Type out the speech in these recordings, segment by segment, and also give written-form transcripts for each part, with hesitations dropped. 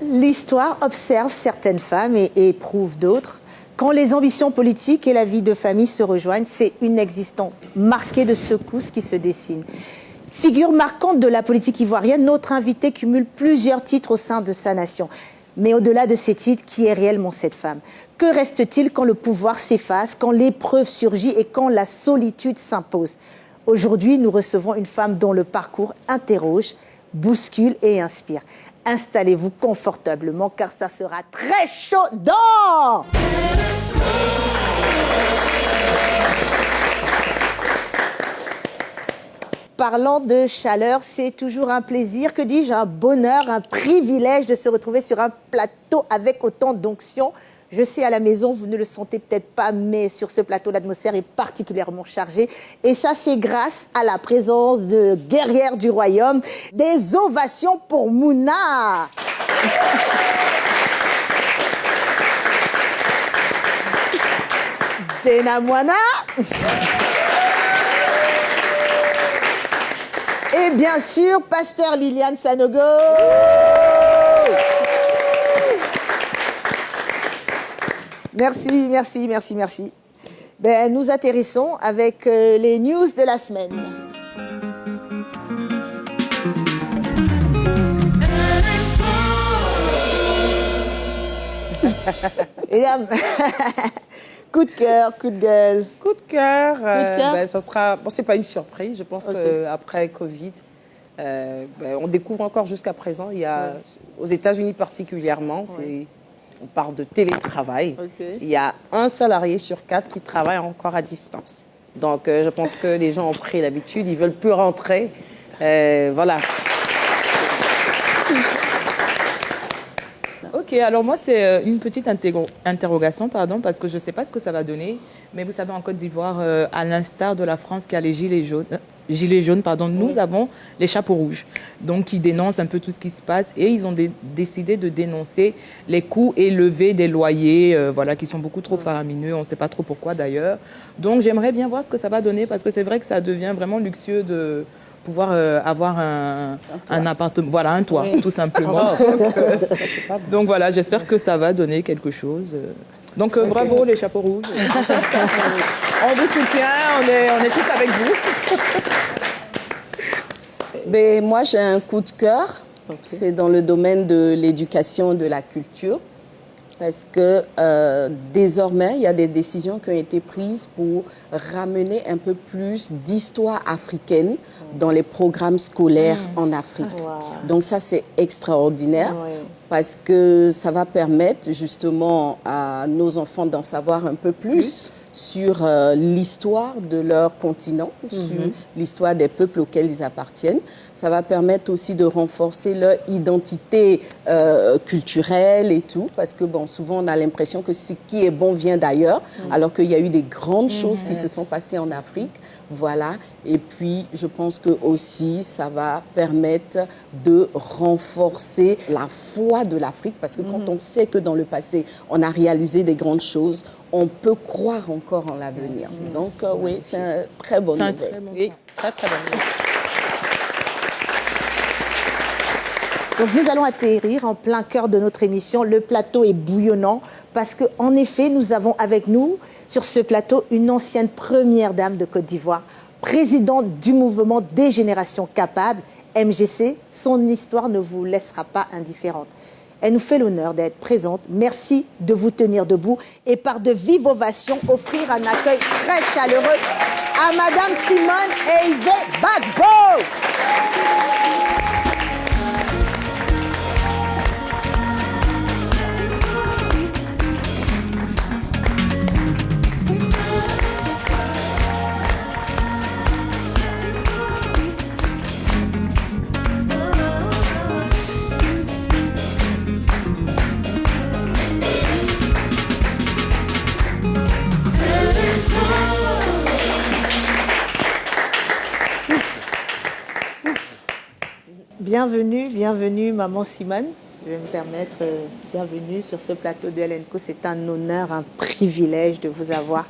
L'histoire observe certaines femmes et éprouve d'autres. Quand les ambitions politiques et la vie de famille se rejoignent, c'est une existence marquée de secousses qui se dessine. Figure marquante de la politique ivoirienne, notre invité cumule plusieurs titres au sein de sa nation. Mais au-delà de ces titres, qui est réellement cette femme? Que reste-t-il quand le pouvoir s'efface, quand l'épreuve surgit et quand la solitude s'impose? Aujourd'hui, nous recevons une femme dont le parcours interroge, bouscule et inspire. Installez-vous confortablement car ça sera très chaud dehors. Parlant de chaleur, c'est toujours un plaisir, que dis-je, un bonheur, un privilège de se retrouver sur un plateau avec autant d'onction. Je sais, à la maison, vous ne le sentez peut-être pas, mais sur ce plateau, l'atmosphère est particulièrement chargée. Et ça, c'est grâce à la présence de guerrières du royaume. Des ovations pour Mouna. Dena Moana. Et bien sûr, Pasteur Liliane Sanogo. Merci, merci, merci, merci. Ben, nous atterrissons avec les news de la semaine. Mesdames, coup de cœur, coup de gueule. Coup de cœur, ben, ça sera... Bon, c'est pas une surprise. Je pense qu'après Covid, on découvre encore jusqu'à présent, il y a, aux États-Unis particulièrement, on parle de télétravail. Il y a un salarié sur 4 qui travaille encore à distance. Donc, je pense que les gens ont pris l'habitude, ils ne veulent plus rentrer. Voilà. Ok, alors moi, c'est une petite interrogation, parce que je ne sais pas ce que ça va donner. Mais vous savez, en Côte d'Ivoire, à l'instar de la France qui a les gilets jaunes, nous avons les chapeaux rouges. Donc, ils dénoncent un peu tout ce qui se passe et ils ont décidé de dénoncer les coûts élevés des loyers, qui sont beaucoup trop faramineux. On ne sait pas trop pourquoi d'ailleurs. Donc, j'aimerais bien voir ce que ça va donner parce que c'est vrai que ça devient vraiment luxueux de pouvoir avoir un appartement, un toit, tout simplement. Donc voilà, j'espère que ça va donner quelque chose. Donc bravo les chapeaux rouges. On vous soutient, on est tous avec vous. Mais moi, j'ai un coup de cœur. C'est dans le domaine de l'éducation et de la culture. Parce que désormais, il y a des décisions qui ont été prises pour ramener un peu plus d'histoire africaine dans les programmes scolaires en Afrique. Donc ça, c'est extraordinaire parce que ça va permettre justement à nos enfants d'en savoir un peu plus sur l'histoire de leur continent, sur l'histoire des peuples auxquels ils appartiennent. Ça va permettre aussi de renforcer leur identité culturelle et tout, parce que souvent on a l'impression que ce qui est bon vient d'ailleurs, alors qu'il y a eu des grandes choses qui se sont passées en Afrique. Voilà. Et puis, je pense que aussi, ça va permettre de renforcer la foi de l'Afrique, parce que quand on sait que dans le passé, on a réalisé des grandes choses, on peut croire encore en l'avenir. Donc, oui, c'est un très bon nouvelle. Oui, très, très bon. Donc nous allons atterrir en plein cœur de notre émission. Le plateau est bouillonnant parce qu'en effet, nous avons avec nous sur ce plateau une ancienne première dame de Côte d'Ivoire, présidente du mouvement des générations capables, MGC. Son histoire ne vous laissera pas indifférente. Elle nous fait l'honneur d'être présente. Merci de vous tenir debout et par de vives ovations offrir un accueil très chaleureux à Madame Simone Eivé Badbo. Bienvenue, bienvenue Maman Simone. Je vais me permettre, bienvenue sur ce plateau de LNCO. C'est un honneur, un privilège de vous avoir.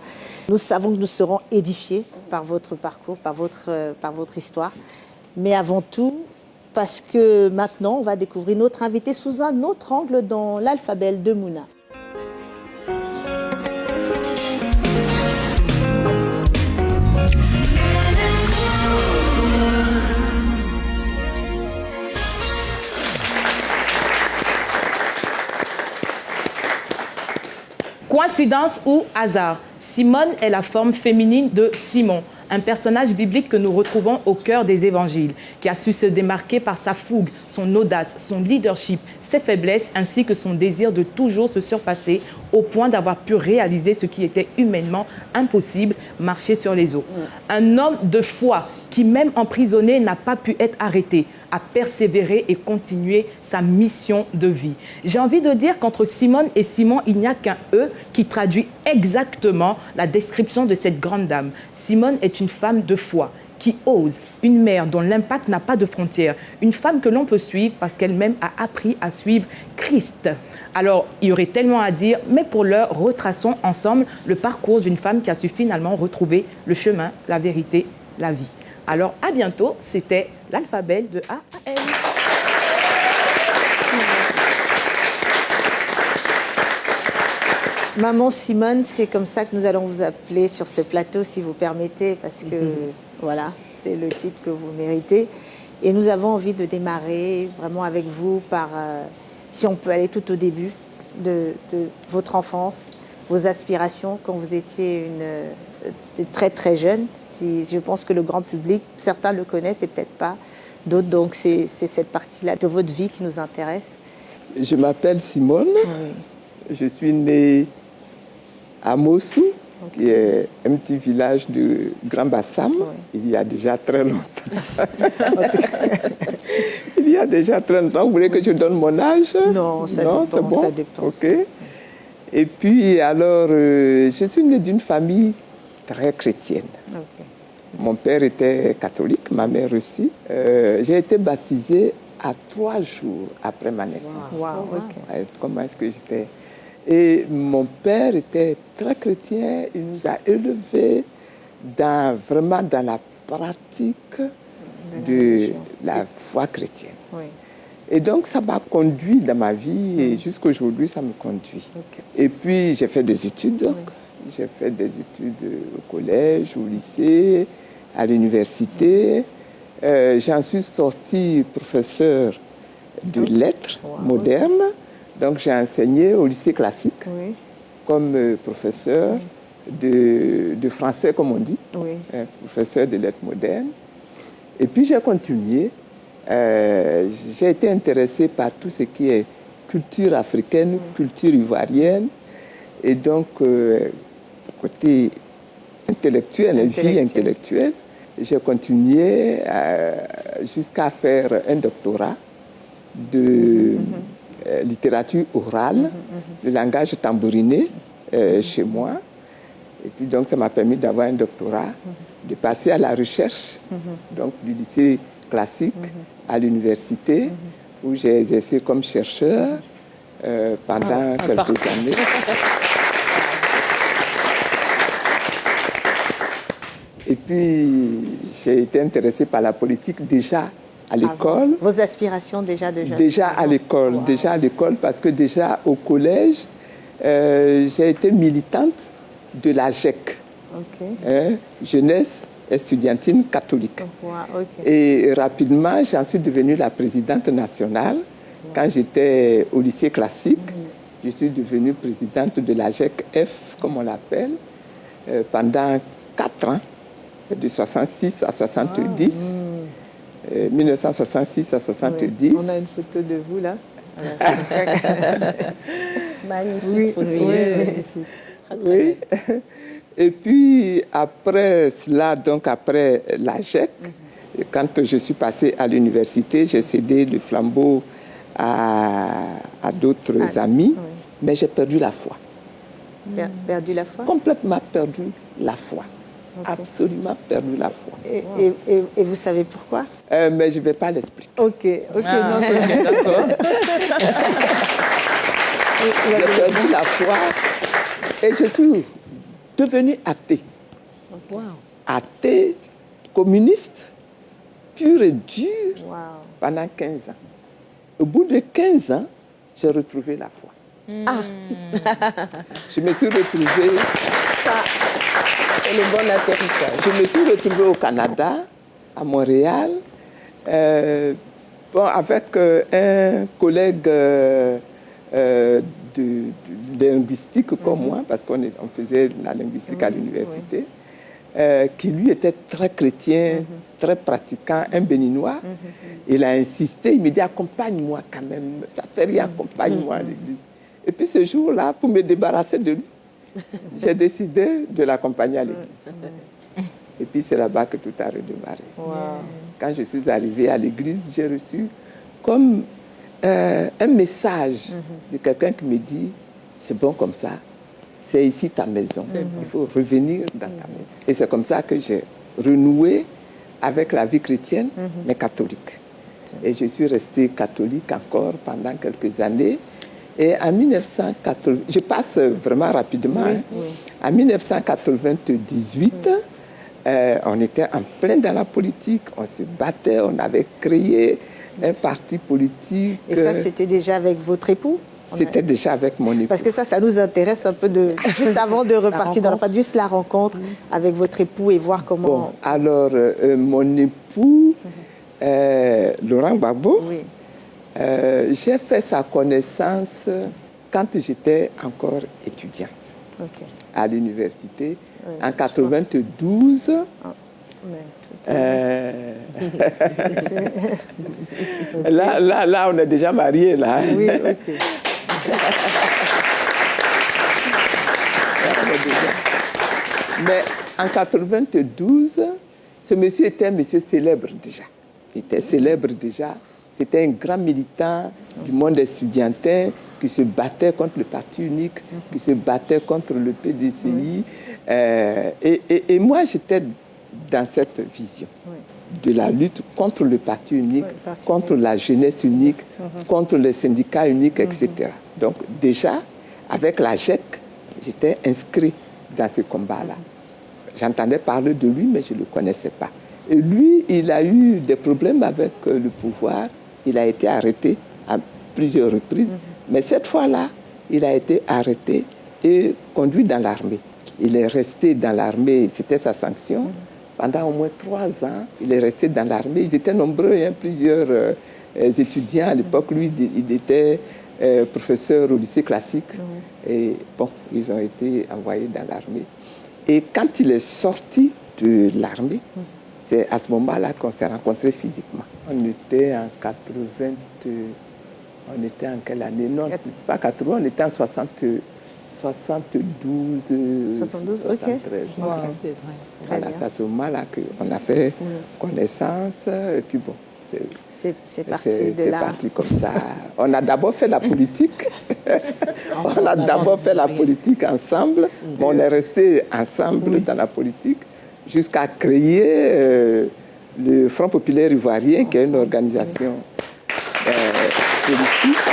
Nous savons que nous serons édifiés par votre parcours, par votre histoire. Mais avant tout, parce que maintenant, on va découvrir notre invité sous un autre angle dans l'alphabet de Mouna. Coïncidence ou hasard? Simone est la forme féminine de Simon, un personnage biblique que nous retrouvons au cœur des évangiles, qui a su se démarquer par sa fougue, son audace, son leadership, ses faiblesses, ainsi que son désir de toujours se surpasser au point d'avoir pu réaliser ce qui était humainement impossible, marcher sur les eaux. Un homme de foi qui, même emprisonné, n'a pas pu être arrêté, a persévéré et continué sa mission de vie. J'ai envie de dire qu'entre Simone et Simon, il n'y a qu'un « E » qui traduit exactement la description de cette grande dame. Simone est une femme de foi qui ose, une mère dont l'impact n'a pas de frontières, une femme que l'on peut suivre parce qu'elle-même a appris à suivre Christ. Alors, il y aurait tellement à dire, mais pour l'heure, retraçons ensemble le parcours d'une femme qui a su finalement retrouver le chemin, la vérité, la vie. Alors, à bientôt, c'était l'alphabet de A à L. Maman Simone, c'est comme ça que nous allons vous appeler sur ce plateau, si vous permettez, parce que voilà, c'est le titre que vous méritez. Et nous avons envie de démarrer vraiment avec vous par, si on peut aller tout au début de votre enfance, vos aspirations quand vous étiez c'est très très jeune. Je pense que le grand public, certains le connaissent et peut-être pas d'autres. Donc c'est cette partie-là de votre vie qui nous intéresse. Je m'appelle Simone. Oui. Je suis née à Mossou, qui est un petit village de Grand Bassam, il y a déjà très longtemps. Il y a déjà très longtemps. Vous voulez que je donne mon âge? Non, ça dépend. C'est bon? Ça dépend. Ok. Et puis, alors, je suis née d'une famille très chrétienne. Okay. Mon père était catholique, ma mère aussi. J'ai été baptisée à 3 jours après ma naissance. Wow. Okay. Comment est-ce que j'étais? Et mon père était très chrétien. Il nous a élevés vraiment dans la pratique de la foi chrétienne. Oui. Et donc, ça m'a conduit dans ma vie et jusqu'à aujourd'hui, ça me conduit. Okay. Et puis, j'ai fait des études. Donc. Oui. J'ai fait des études au collège, au lycée, à l'université. J'en suis sorti professeur de lettres modernes. Donc, j'ai enseigné au lycée classique comme professeur de français, comme on dit, professeur de lettres modernes. Et puis, j'ai continué. J'ai été intéressée par tout ce qui est culture africaine, culture ivoirienne. Et donc, côté intellectuel, vie intellectuelle, j'ai continué jusqu'à faire un doctorat de littérature orale, le langage tambouriné chez moi. Et puis donc ça m'a permis d'avoir un doctorat, de passer à la recherche, donc du lycée classique à l'université, où j'ai exercé comme chercheur pendant quelques années. Et puis, j'ai été intéressée par la politique déjà à l'école. Vos aspirations déjà de jeune? Déjà à l'école, déjà à l'école, parce que déjà au collège, j'ai été militante de la GEC, Jeunesse Estudiantine Catholique. Et rapidement, j'en suis devenue la présidente nationale. Quand j'étais au lycée classique, je suis devenue présidente de la GEC-F, comme on l'appelle, pendant 4 ans. De 66 à 70, 1966 à 70. On a une photo de vous là. Magnifique photo. Oui. Et puis après cela, donc après la GEC, quand je suis passée à l'université, j'ai cédé le flambeau à d'autres amis, mais j'ai perdu la foi. Perdu la foi? Complètement perdu la foi. Absolument perdu la foi. Et vous savez pourquoi? Mais je ne vais pas l'expliquer. Ok, non, c'est d'accord. J'ai perdu la foi et je suis devenue athée. Wow. Athée, communiste pur et dur Wow. pendant 15 ans. Au bout de 15 ans, j'ai retrouvé la foi. Je me suis retrouvée... Ça, c'est le bon atterrissage. Je me suis retrouvée au Canada, à Montréal, avec un collègue de linguistique comme moi, parce qu'on faisait la linguistique à l'université, qui lui était très chrétien, très pratiquant, un béninois. Il a insisté, il me dit accompagne-moi quand même, ça fait rien, accompagne-moi à l'église. Et puis ce jour-là, pour me débarrasser de lui, j'ai décidé de l'accompagner à l'église. Et puis c'est là-bas que tout a redémarré. Wow. Quand je suis arrivée à l'église, j'ai reçu comme un message de quelqu'un qui me dit c'est bon comme ça, c'est ici ta maison, il faut revenir dans ta maison. Et c'est comme ça que j'ai renoué avec la vie chrétienne, mais catholique. Et je suis restée catholique encore pendant quelques années. Et en 1980, je passe vraiment rapidement, en 1998, on était en plein dans la politique, on se battait, on avait créé un parti politique. Et ça, c'était déjà avec votre époux? C'était déjà avec mon époux. Parce que ça nous intéresse un peu juste avant de repartir dans juste la rencontre avec votre époux et voir comment... Bon, alors, mon époux, Laurent Gbagbo, j'ai fait sa connaissance quand j'étais encore étudiante à l'université, en 92. Là, on est déjà mariés, là. Oui, ok. Mais en 92, ce monsieur était un monsieur célèbre déjà. Il était célèbre déjà. C'était un grand militant du monde estudiantin qui se battait contre le parti unique, qui se battait contre le PDCI. Et moi, j'étais dans cette vision de la lutte contre le parti unique, contre la jeunesse unique, contre les syndicats uniques, etc. Donc déjà, avec la GEC, j'étais inscrit dans ce combat-là. J'entendais parler de lui, mais je ne le connaissais pas. Et lui, il a eu des problèmes avec le pouvoir. Il a été arrêté à plusieurs reprises. Mais cette fois-là, il a été arrêté et conduit dans l'armée. Il est resté dans l'armée, c'était sa sanction. Pendant au moins 3 ans, il est resté dans l'armée. Ils étaient nombreux, plusieurs étudiants. À l'époque, lui, il était professeur au lycée classique. Et bon, ils ont été envoyés dans l'armée. Et quand il est sorti de l'armée, c'est à ce moment-là qu'on s'est rencontrés physiquement. On était en 80... On était en quelle année? Non, pas 80, on était en 72, 72, 73. ok. Voilà, c'est à ce moment-là qu'on a fait connaissance. Et puis bon, c'est parti de là. C'est parti comme ça. On a d'abord fait la politique. On a d'abord fait la politique ensemble. Mais on est restés ensemble dans la politique jusqu'à créer le Front populaire ivoirien, qui est une organisation politique,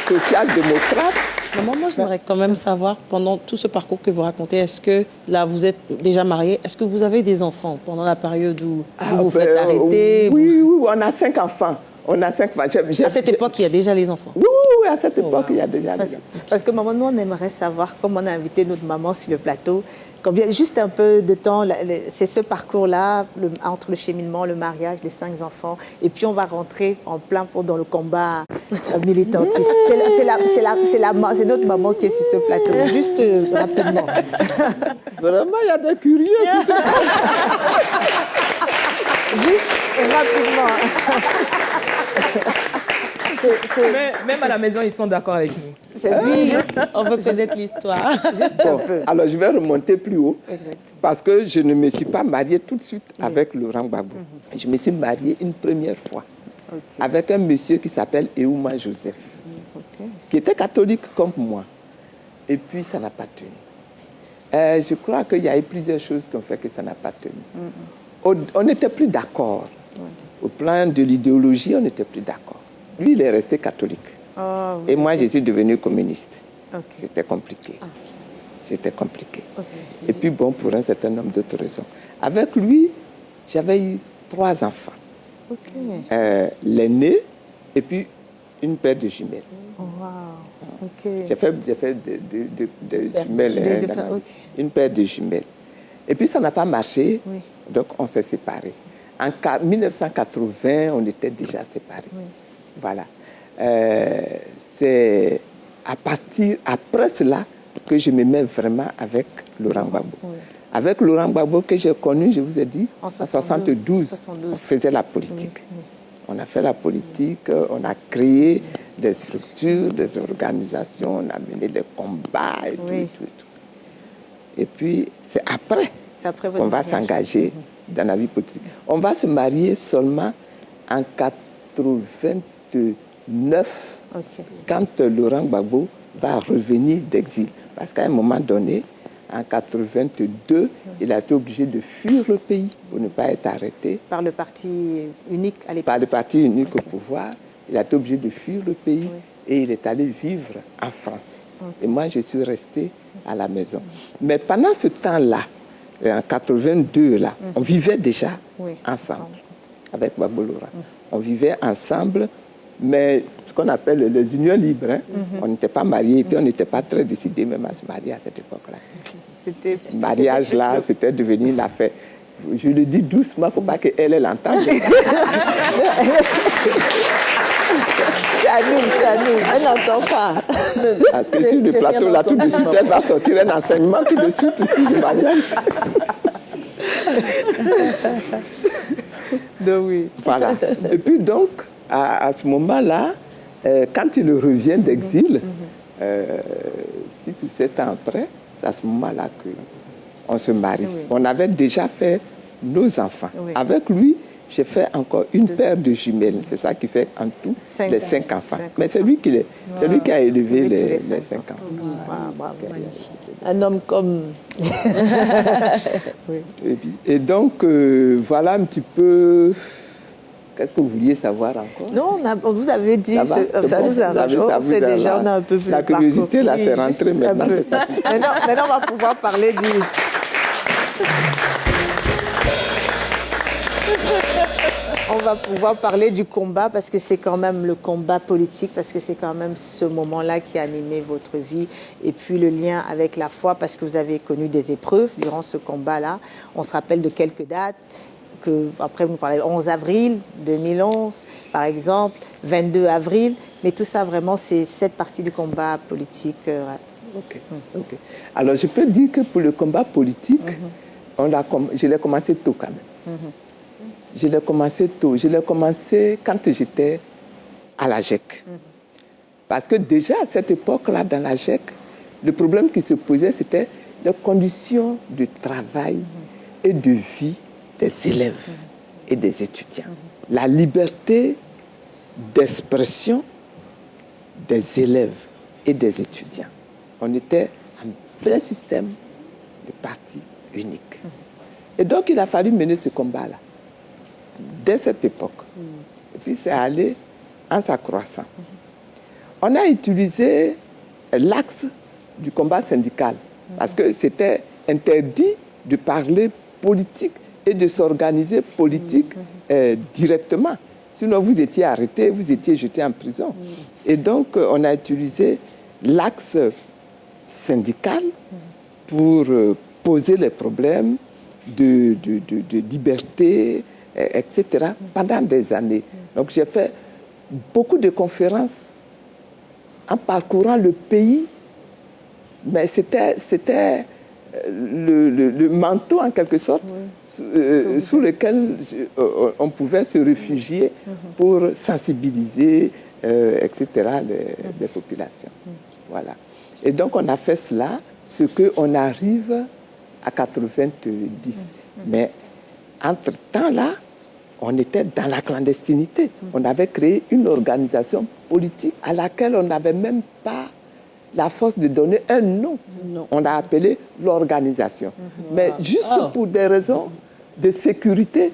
social-démocrate. Maman, moi, j'aimerais quand même savoir, pendant tout ce parcours que vous racontez, est-ce que, là, vous êtes déjà mariés, est-ce que vous avez des enfants pendant la période où vous vous faites arrêter? Oui, on a 5 enfants. On a 5 enfants. À cette époque, il y a déjà les enfants? Oui, à cette époque, il y a déjà les enfants. Parce que maman, nous, on aimerait savoir, comme on a invité notre maman sur le plateau, juste un peu de temps, c'est ce parcours-là, entre le cheminement, le mariage, les 5 enfants, et puis on va rentrer en plein dans le combat militantiste. C'est notre maman qui est sur ce plateau. Juste rapidement. Vraiment, il y a des curieux. Juste rapidement. Même à la maison, ils sont d'accord avec nous. Oui, on veut connaître l'histoire. Bon, alors, je vais remonter plus haut. Parce que je ne me suis pas mariée tout de suite avec Laurent Gbagbo. Je me suis mariée une première fois avec un monsieur qui s'appelle Eouma Joseph, qui était catholique comme moi. Et puis, ça n'a pas tenu. Je crois qu'il y a eu plusieurs choses qui ont fait que ça n'a pas tenu. On n'était plus d'accord. Au plan de l'idéologie, on n'était plus d'accord. Lui, il est resté catholique. Et moi, je suis devenue communiste. C'était compliqué. C'était compliqué. Et puis, bon, pour un certain nombre d'autres raisons. Avec lui, j'avais eu 3 enfants. Ok. L'aîné et puis une paire de jumelles. Oh, wow. Ok. J'ai fait de jumelles. Ok. Une paire de jumelles. Et puis ça n'a pas marché, Oui. donc on s'est séparés. En 1980, on était déjà séparés. Oui. Voilà. C'est après cela, que je me mets vraiment avec Laurent Gbagbo. Oui. Avec Laurent Gbagbo que j'ai connu, je vous ai dit, En en 72, 72. on faisait la politique. On a fait la politique, on a créé des structures, des organisations, on a mené des combats et tout, Oui. et tout, et tout. Et puis, c'est après C'est après votre qu'on va mariage. s'engager dans la vie politique. On va se marier seulement en 89, Ok. quand Laurent Gbagbo va revenir d'exil. Parce qu'à un moment donné, en 82, il a été obligé de fuir le pays pour ne pas être arrêté Par le parti unique à l'époque. par le parti unique au pouvoir. Il a été obligé de fuir le pays et il est allé vivre en France. Et moi, je suis resté à la maison. Mais pendant ce temps-là, en 82, là, on vivait déjà ensemble avec Gbagbo Laurent. On vivait ensemble, mais ce qu'on appelle les unions libres. Hein. On n'était pas mariés et puis on n'était pas très décidés même à se marier à cette époque-là. C'était Le mariage là, c'était devenu une affaire. Je le dis doucement, il ne faut pas qu'elle l'entende. C'est à nous, c'est à nous. Elle n'entend pas. Parce que sur le plateau, là, tout de suite, elle va sortir un enseignement tout de suite ici du mariage. Donc oui. Voilà. Et puis donc, à ce moment-là, quand il revient d'exil, 6 ou 7 ans après, c'est à ce moment-là qu'on se marie. Oui. On avait déjà fait nos enfants. Oui. Avec lui, j'ai fait encore une paire de jumelles. C'est ça qui fait en tout Cinq les enfants. 5 enfants. Cinq Mais c'est lui qui a élevé Élevé tous les les 5 cinq enfants. Wow, bravo. Un homme comme... Et donc, voilà un petit peu... Qu'est-ce que vous vouliez savoir encore? Non, vous avez dit, Ça va? ça C'est bon? nous arrange. C'est déjà, on a un peu vu La le parcours. curiosité, là, c'est Oui, rentré juste un maintenant, peu. c'est fatigué. Maintenant, on va pouvoir parler du... On va pouvoir parler du combat parce que c'est quand même le combat politique, parce que c'est quand même ce moment-là qui a animé votre vie. Et puis le lien avec la foi, parce que vous avez connu des épreuves durant ce combat-là. On se rappelle de quelques dates. Après, vous parlez 11 avril 2011, par exemple, 22 avril. Mais tout ça, vraiment, c'est cette partie du combat politique. Ok. Alors, je peux dire que pour le combat politique, je l'ai commencé tôt quand même. Je l'ai commencé tôt. Je l'ai commencé quand j'étais à la GEC. Parce que déjà, à cette époque-là, dans la GEC, le problème qui se posait, c'était les conditions de travail et de vie des élèves et des étudiants. La liberté d'expression des élèves et des étudiants. On était en plein système de parti unique. Et donc, il a fallu mener ce combat-là, dès cette époque. Et puis, c'est allé en s'accroissant. On a utilisé l'axe du combat syndical, parce que c'était interdit de parler politique et de s'organiser politique directement. Sinon, vous étiez arrêté, vous étiez jeté en prison. Et donc, on a utilisé l'axe syndical pour poser les problèmes de liberté, etc., pendant des années. Donc, j'ai fait beaucoup de conférences en parcourant le pays, mais c'était le manteau, en quelque sorte, sous lequel on pouvait se réfugier pour sensibiliser, etc., les populations. Voilà. Et donc, on a fait cela, ce qu'on arrive à 90. Mais entre-temps, là, on était dans la clandestinité. On avait créé une organisation politique à laquelle on n'avait même pas la force de donner un nom. On l'a appelé l'organisation. Mais juste pour des raisons de sécurité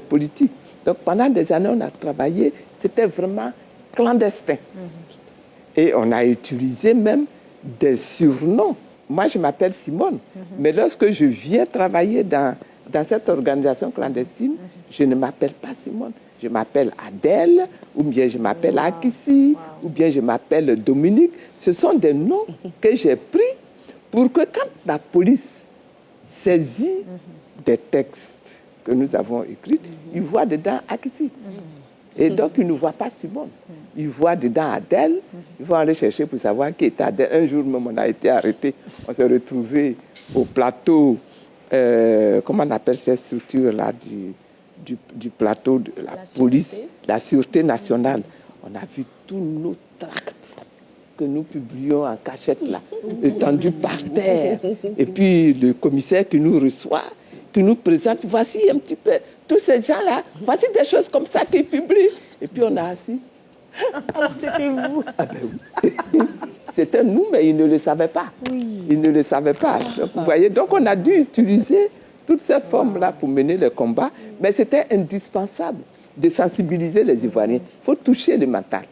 politique. Donc pendant des années, on a travaillé, c'était vraiment clandestin. Et on a utilisé même des surnoms. Moi, je m'appelle Simone. Mais lorsque je viens travailler dans dans cette organisation clandestine, je ne m'appelle pas Simone. Je m'appelle Adèle, ou bien je m'appelle Akissi, ou bien je m'appelle Dominique. Ce sont des noms que j'ai pris pour que quand la police saisit des textes que nous avons écrits, ils voient dedans Akissi. Et donc, ils ne voient pas Simone. Ils voient dedans Adèle. Ils vont aller chercher pour savoir qui est Adèle. Un jour même, on a été arrêtés. On s'est retrouvés au plateau, comment on appelle cette structure-là, du plateau de la police, la Sûreté nationale. On a vu tous nos tracts que nous publions en cachette, là, étendus par terre. Et puis, le commissaire qui nous reçoit, qui nous présente, voici un petit peu tous ces gens-là, voici des choses comme ça qu'ils publient. Et puis on a assis. Alors c'était vous. Ah ben oui. C'était nous, mais ils ne le savaient pas. Oui. Ils ne le savaient pas. Donc, vous voyez, donc on a dû utiliser toute cette forme-là pour mener le combat, mais c'était indispensable de sensibiliser les Ivoiriens. Il faut toucher le mental.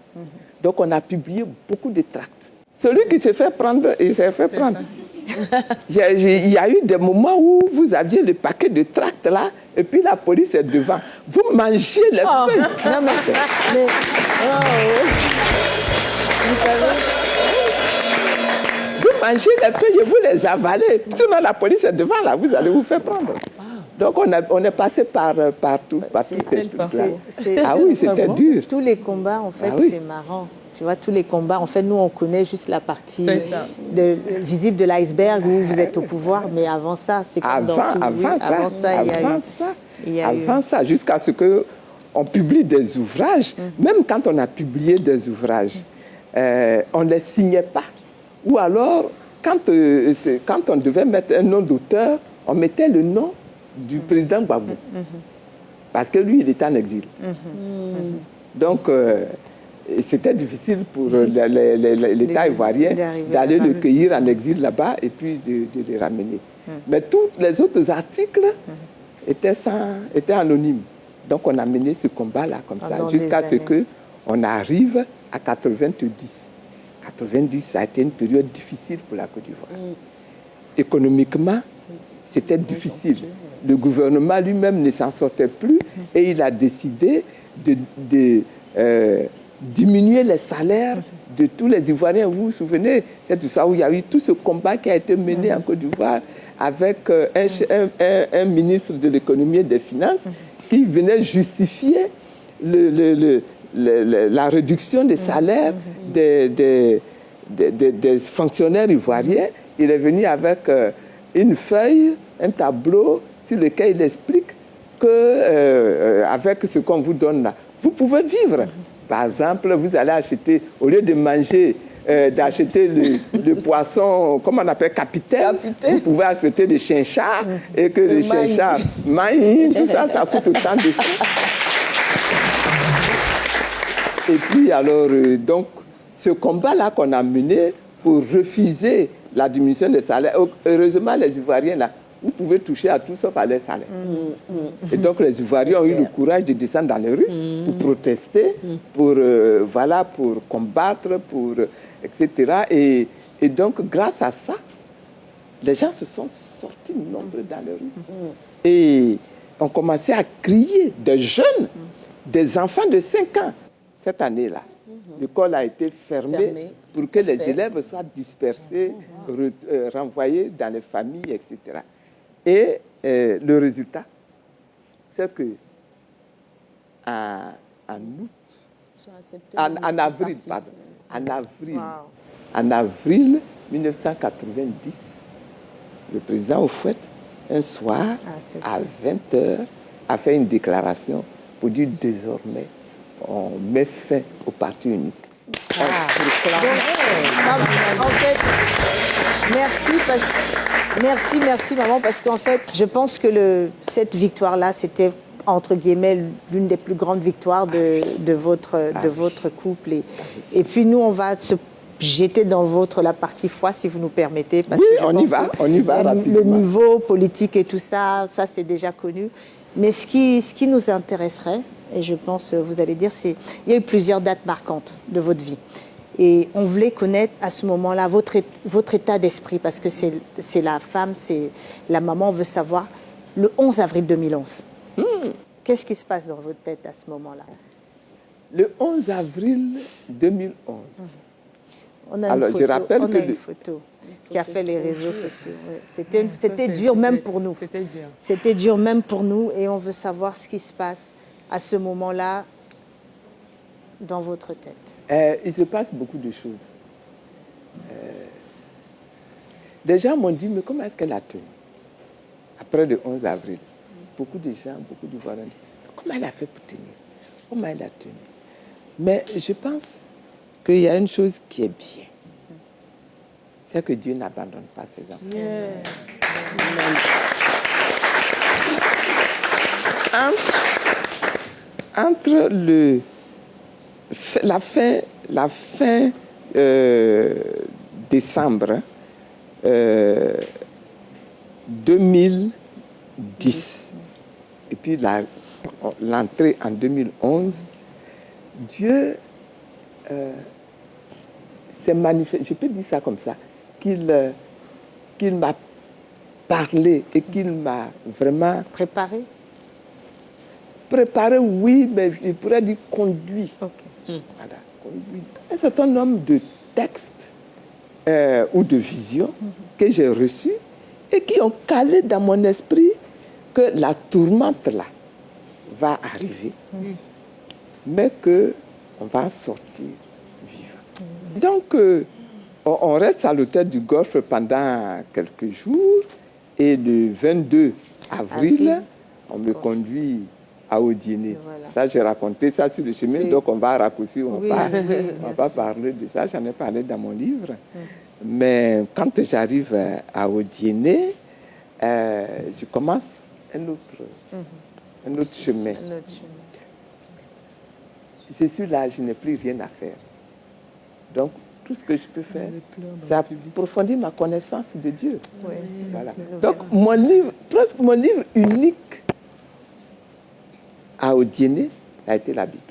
Donc on a publié beaucoup de tracts. Celui qui s'est fait prendre, il s'est fait prendre. Il y a eu des moments où vous aviez le paquet de tracts là, et puis la police est devant. Vous mangez les feuilles. Non, mais Vous savez, vous mangez les feuilles et vous les avalez. Sinon la police est devant là, vous allez vous faire prendre. Donc on est passé par tous ces trucs-là. Ah oui, c'était dur. Tous les combats, en fait, c'est marrant. Tu vois, tous les combats, en fait, nous, on connaît juste la partie visible de l'iceberg où vous êtes au pouvoir, mais avant ça, c'est comme dans tout. Avant ça, jusqu'à ce qu'on publie des ouvrages, même quand on a publié des ouvrages, on ne les signait pas. Ou alors, quand on devait mettre un nom d'auteur, on mettait le nom du président Gbagbo. Parce que lui, il était en exil. Donc, c'était difficile pour l'État ivoirien d'aller le cueillir en exil là-bas et puis de les ramener. Mais tous les autres articles étaient anonymes. Donc on a mené ce combat-là comme ça jusqu'à ce qu'on arrive à 90. 90, ça a été une période difficile pour la Côte d'Ivoire. Économiquement, c'était difficile. Le gouvernement lui-même ne s'en sortait plus et il a décidé de diminuer les salaires de tous les Ivoiriens. Vous vous souvenez, c'est tout ça où il y a eu tout ce combat qui a été mené en Côte d'Ivoire avec un ministre de l'économie et des finances qui venait justifier la réduction des salaires des fonctionnaires ivoiriens. Il est venu avec une feuille, un tableau sur lequel il explique que avec ce qu'on vous donne là, vous pouvez vivre. Par exemple, vous allez acheter, au lieu de manger, d'acheter le poisson, comment on appelle, capitaine, vous pouvez acheter des chinchards et que les chinchards maïs, tout ça, ça coûte autant de francs. Et puis alors, donc, ce combat-là qu'on a mené pour refuser la diminution des salaires, heureusement, les Ivoiriens, là, vous pouvez toucher à tout sauf à les salaires. Et donc les Ivoiriens ont eu le courage de descendre dans les rues pour protester, pour combattre, etc. Et donc grâce à ça, les gens se sont sortis nombreux dans les rues. Et ont commencé à crier, des jeunes, des enfants de 5 ans. Cette année-là, l'école a été fermée pour que les élèves soient dispersés, renvoyés dans les familles, etc. Et le résultat, c'est que en avril 1990, le président Houphouët, un soir, à 20h, a fait une déclaration pour dire désormais, on met fin au parti unique. En fait, merci maman, parce qu'en fait, je pense que cette victoire-là, c'était entre guillemets l'une des plus grandes victoires de votre couple. Et puis nous, on va se jeter dans la partie foi, si vous nous permettez. Parce que on y va rapidement. Le niveau politique et tout ça, c'est déjà connu. Mais ce qui nous intéresserait, et je pense, vous allez dire, il y a eu plusieurs dates marquantes de votre vie. Et on voulait connaître à ce moment-là votre état d'esprit, parce que c'est la femme, c'est la maman, on veut savoir le 11 avril 2011. Qu'est-ce qui se passe dans votre tête à ce moment-là? Le 11 avril 2011. On a Alors, une photo, je rappelle on que a une photo qui a fait les réseaux sociaux. Ouais. C'était dur même pour nous. C'était dur. C'était dur même pour nous et on veut savoir ce qui se passe à ce moment-là dans votre tête. Il se passe beaucoup de choses. Des gens m'ont dit, mais comment est-ce qu'elle a tenu? Après le 11 avril, beaucoup de gens, beaucoup de voisins, comment elle a fait pour tenir? Comment elle a tenu? Mais je pense qu'il y a une chose qui est bien. C'est que Dieu n'abandonne pas ses enfants. Yeah. Entre la fin décembre 2010 et puis l'entrée en 2011, Dieu s'est manifesté, je peux dire ça comme ça, qu'il m'a parlé et qu'il m'a vraiment Préparé? préparé, oui, mais je pourrais dire conduit. Ok. Voilà, conduit. Un certain nombre de textes ou de visions que j'ai reçus et qui ont calé dans mon esprit que la tourmente là va arriver, mais qu'on va sortir vivant. Donc, on reste à l'hôtel du Golfe pendant quelques jours et le 22 avril, on me conduit à Odiné. Voilà. Ça, j'ai raconté ça sur le chemin, donc on va raccourcir, on va bien pas parler de ça, j'en ai parlé dans mon livre. Mais quand j'arrive à Odiné, je commence un autre chemin. Je suis là, je n'ai plus rien à faire. Donc, tout ce que je peux faire, c'est approfondir ma connaissance de Dieu. Oui, Voilà. Donc, mon livre, presque mon livre unique à Odiné, ça a été la Bible.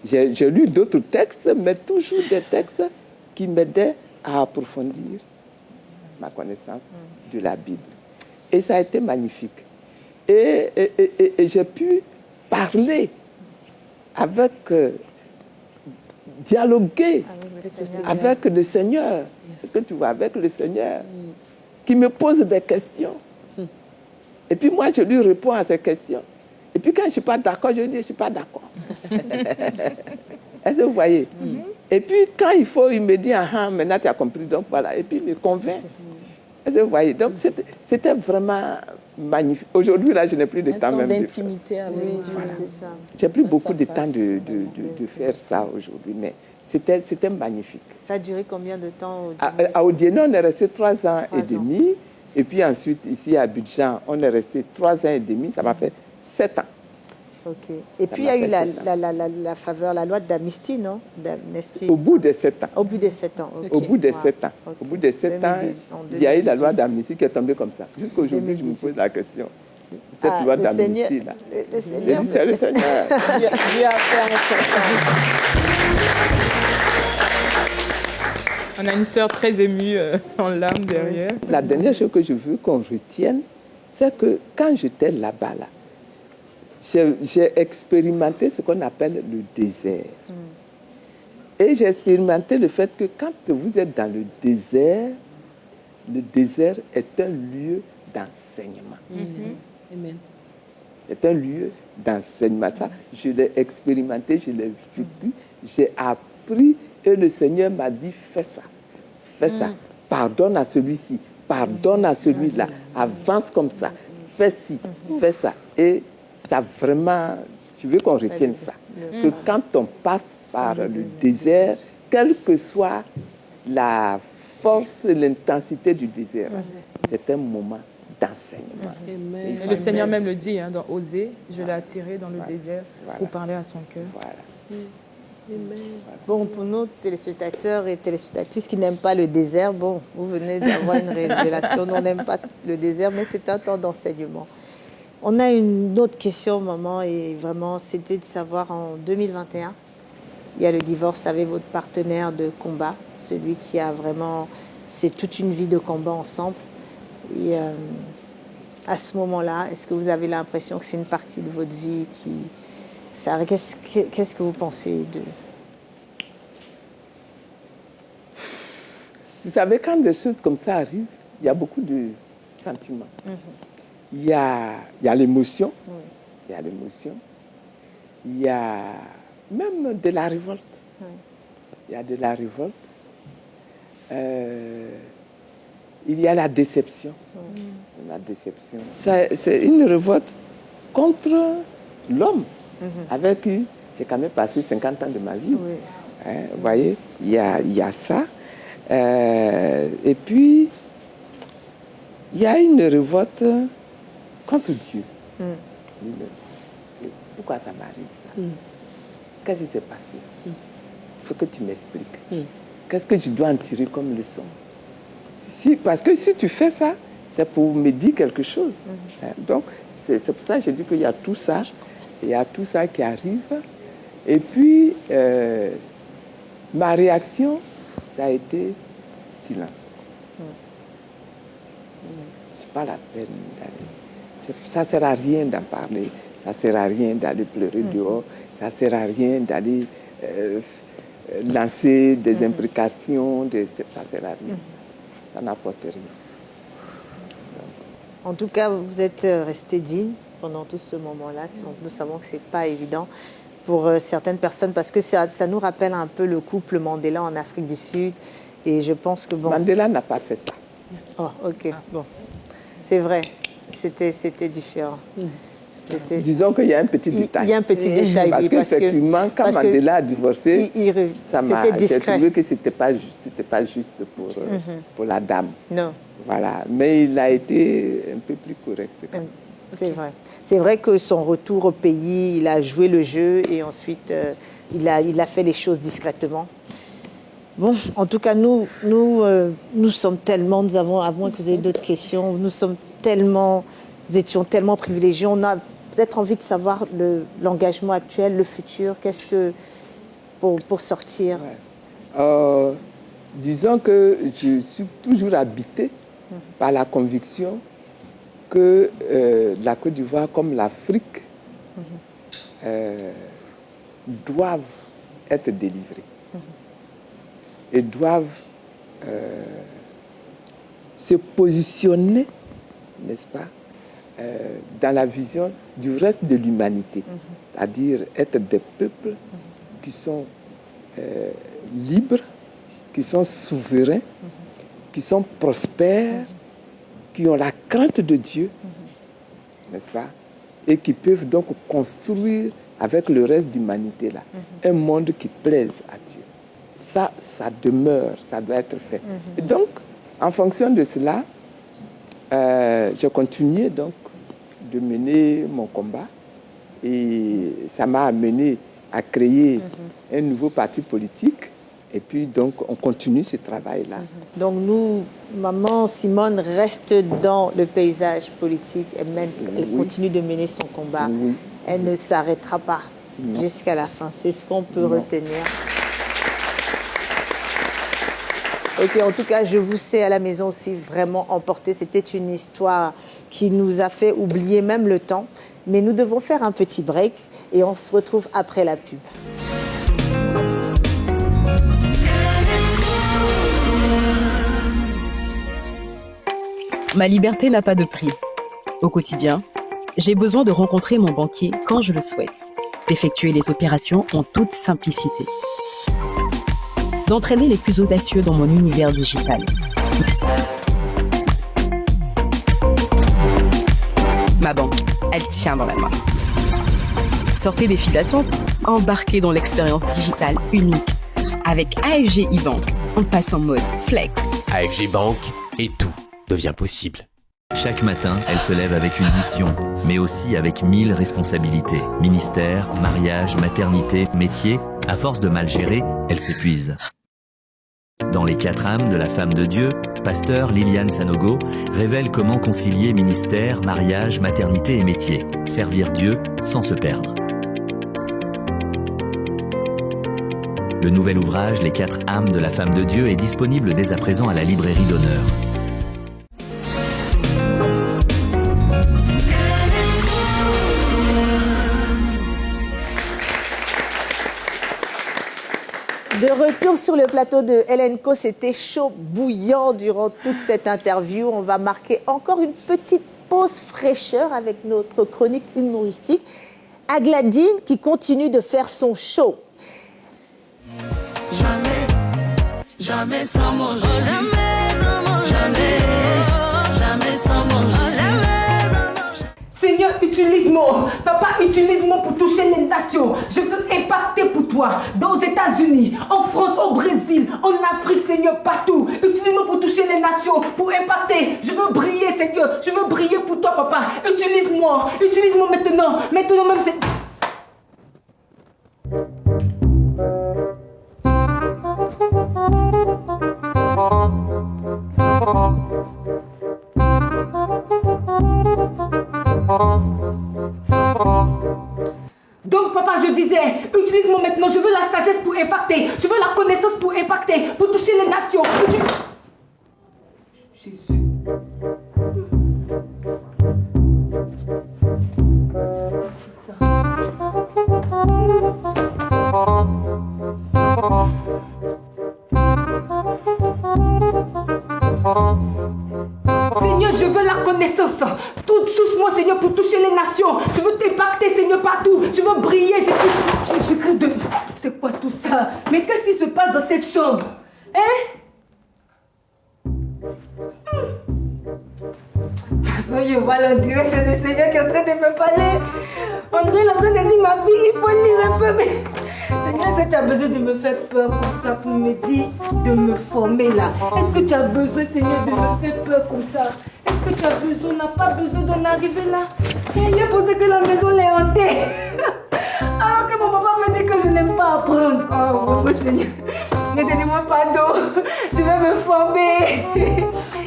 J'ai lu d'autres textes, mais toujours des textes qui m'aidaient à approfondir ma connaissance de la Bible. Et ça a été magnifique. Et j'ai pu parler avec, dialoguer avec le Seigneur. Est-ce que tu vois, avec le Seigneur, qui me pose des questions. Et puis moi, je lui réponds à ces questions. Et puis quand je ne suis pas d'accord, je lui dis, je ne suis pas d'accord. Est-ce que vous voyez? Et puis quand il faut, il me dit, ah, maintenant tu as compris, donc voilà. Et puis il me convainc. Est-ce que vous voyez? Donc c'était vraiment magnifique. Aujourd'hui, là, je n'ai plus de temps même. D'intimité avec Dieu. c'est ça. J'ai plus beaucoup de temps de faire ça aujourd'hui, mais c'était magnifique. Ça a duré combien de temps? À Odiné, on est resté 3 ans et demi. Et puis ensuite, ici à Abidjan, on est resté 3 ans et demi. Ça m'a fait 7 ans. Ok. Et puis il y a eu la faveur, la loi d'amnistie, non? D'amnistie. Au bout de 7 ans. Au bout des 7 ans. ok. Au bout de Wow. 7 ans. Ok. Au bout de 7 ans, 2010, en il y a eu la 2018. loi d'amnistie qui est tombée comme ça. Jusqu'aujourd'hui, je me 2018. pose la question. Cette Ah, loi le d'amnistie, Seigneur- là. le Je Seigneur. dis, c'est le Seigneur. Dieu a fait un certain. On a une sœur très émue en larmes derrière. La dernière chose que je veux qu'on retienne, c'est que quand j'étais là-bas, là, j'ai expérimenté ce qu'on appelle le désert. Et j'ai expérimenté le fait que quand vous êtes dans le désert est un lieu d'enseignement. Amen. C'est un lieu d'enseignement. Ça, je l'ai expérimenté, je l'ai vécu, j'ai appris et le Seigneur m'a dit, fais ça, fais ça. Pardonne à celui-ci, pardonne à celui-là, avance comme ça, fais ci, fais ça. Et ça vraiment, je veux qu'on retienne ça. Que quand on passe par le désert, quelle que soit la force et l'intensité du désert, c'est un moment d'enseignement. Amen. Et le Seigneur même le dit, hein, dans Osée, je l'ai attiré dans le désert pour parler à son cœur. Voilà. Bon, pour nos téléspectateurs et téléspectatrices qui n'aiment pas le désert, bon, vous venez d'avoir une révélation. Nous, on n'aime pas le désert, mais c'est un temps d'enseignement. On a une autre question, maman, et vraiment, c'était de savoir en 2021, il y a le divorce avec votre partenaire de combat, celui qui a vraiment, c'est toute une vie de combat ensemble. Et à ce moment-là, est-ce que vous avez l'impression que c'est une partie de votre vie qui... Qu'est-ce que vous pensez de... Vous savez, quand des choses comme ça arrivent, il y a beaucoup de sentiments. Il y a l'émotion, il y a l'émotion, il y a même de la révolte. Il y a de la révolte. Il y a la déception. La déception. C'est une révolte contre l'homme avec qui j'ai quand même passé 50 ans de ma vie. Hein, vous voyez, il y a ça. Et puis, il y a une révolte contre Dieu. Pourquoi ça m'arrive ça? Qu'est-ce qui s'est passé? Il faut que tu m'expliques. Qu'est-ce que je dois en tirer comme leçon? Parce que si tu fais ça, c'est pour me dire quelque chose. Donc, c'est pour ça que je dis qu'il y a tout ça. Il y a tout ça qui arrive. Et puis, ma réaction, ça a été silence. C'est pas la peine d'aller. Ça ne sert à rien d'en parler. Ça ne sert à rien d'aller pleurer dehors. Ça ne sert à rien d'aller lancer des imprécations. Ça ne sert à rien. Ça n'apporte rien. En tout cas, vous êtes resté digne pendant tout ce moment-là. Nous savons que ce n'est pas évident pour certaines personnes parce que ça nous rappelle un peu le couple Mandela en Afrique du Sud. Et je pense que bon... Mandela n'a pas fait ça. Oh, ok. Bon. C'est vrai. C'était différent. Disons qu'il y a un petit détail. Il y a un petit détail. Parce qu'effectivement, quand Mandela a divorcé, j'ai trouvé que ce n'était pas juste pour la dame. Non. Voilà. Mais il a été un peu plus correct. C'est vrai. C'est vrai que son retour au pays, il a joué le jeu et ensuite il a fait les choses discrètement. Bon, en tout cas, nous sommes tellement, à moins que vous ayez d'autres questions, nous étions tellement privilégiés. On a peut-être envie de savoir l'engagement actuel, le futur, qu'est-ce que, pour sortir. Disons que je suis toujours habité par la conviction que la Côte d'Ivoire, comme l'Afrique, doivent être délivrées. Et doivent se positionner, n'est-ce pas, dans la vision du reste de l'humanité. C'est-à-dire être des peuples qui sont libres, qui sont souverains, qui sont prospères, qui ont la crainte de Dieu, n'est-ce pas, et qui peuvent donc construire avec le reste de l'humanité là un monde qui plaise à Dieu. Ça demeure, ça doit être fait. Et donc, en fonction de cela, j'ai continué donc de mener mon combat et ça m'a amené à créer un nouveau parti politique et puis donc on continue ce travail-là. Donc nous, maman Simone reste dans le paysage politique, elle continue de mener son combat. Elle ne s'arrêtera pas jusqu'à la fin, c'est ce qu'on peut retenir. Ok, en tout cas, je vous sais à la maison aussi vraiment emporté. C'était une histoire qui nous a fait oublier même le temps. Mais nous devons faire un petit break et on se retrouve après la pub. Ma liberté n'a pas de prix. Au quotidien, j'ai besoin de rencontrer mon banquier quand je le souhaite, d'effectuer les opérations en toute simplicité, d'entraîner les plus audacieux dans mon univers digital. Ma banque, elle tient dans la main. Sortez des files d'attente, embarquez dans l'expérience digitale unique. Avec AFG e-Bank, on passe en mode flex. AFG Bank et tout devient possible. Chaque matin, elle se lève avec une mission, mais aussi avec 1000 responsabilités. Ministère, mariage, maternité, métier. À force de mal gérer, elle s'épuise. Dans Les 4 âmes de la femme de Dieu, pasteur Liliane Sanogo révèle comment concilier ministère, mariage, maternité et métier. Servir Dieu sans se perdre. Le nouvel ouvrage Les 4 âmes de la femme de Dieu est disponible dès à présent à la librairie d'Honneur. De retour sur le plateau de Hélène Co, c'était chaud bouillant durant toute cette interview. On va marquer encore une petite pause fraîcheur avec notre chronique humoristique. Agladine qui continue de faire son show. Jamais sans manger. Jamais sans manger. Seigneur, utilise-moi. Papa, utilise-moi pour toucher les nations. Je veux impacter pour toi. Aux États-Unis, en France, au Brésil, en Afrique, Seigneur, partout. Utilise-moi pour toucher les nations, pour impacter. Je veux briller, Seigneur. Je veux briller pour toi, papa. Utilise-moi. Utilise-moi maintenant. Maintenant même, c'est... Donc papa, je disais, utilise-moi maintenant, je veux la sagesse pour impacter, je veux la connaissance pour impacter, pour toucher les nations. Jésus. Tout ça. Seigneur, je veux la connaissance. Touche-moi, Seigneur, pour toucher les nations. Je veux t'impacter, Seigneur, partout. Je veux briller. Jésus-Christ de... C'est quoi tout ça? Mais qu'est-ce qui se passe dans cette chambre? Hein? De toute façon, voilà, on dirait que c'est le Seigneur qui est en train de me parler. On dirait qu'il est en train de dire, ma fille, il faut lire un peu. Mais... Seigneur, est-ce que tu as besoin de me faire peur comme ça pour me dire de me former là? Est-ce que tu as besoin, Seigneur, de me faire peur comme ça? Est-ce que tu as besoin, on n'a pas besoin d'en arriver là? Il a pensé que la maison l'est hantée. Alors que mon papa me dit que je n'aime pas apprendre. Oh, mon Seigneur, mais donnez-moi pardon. Je vais me former.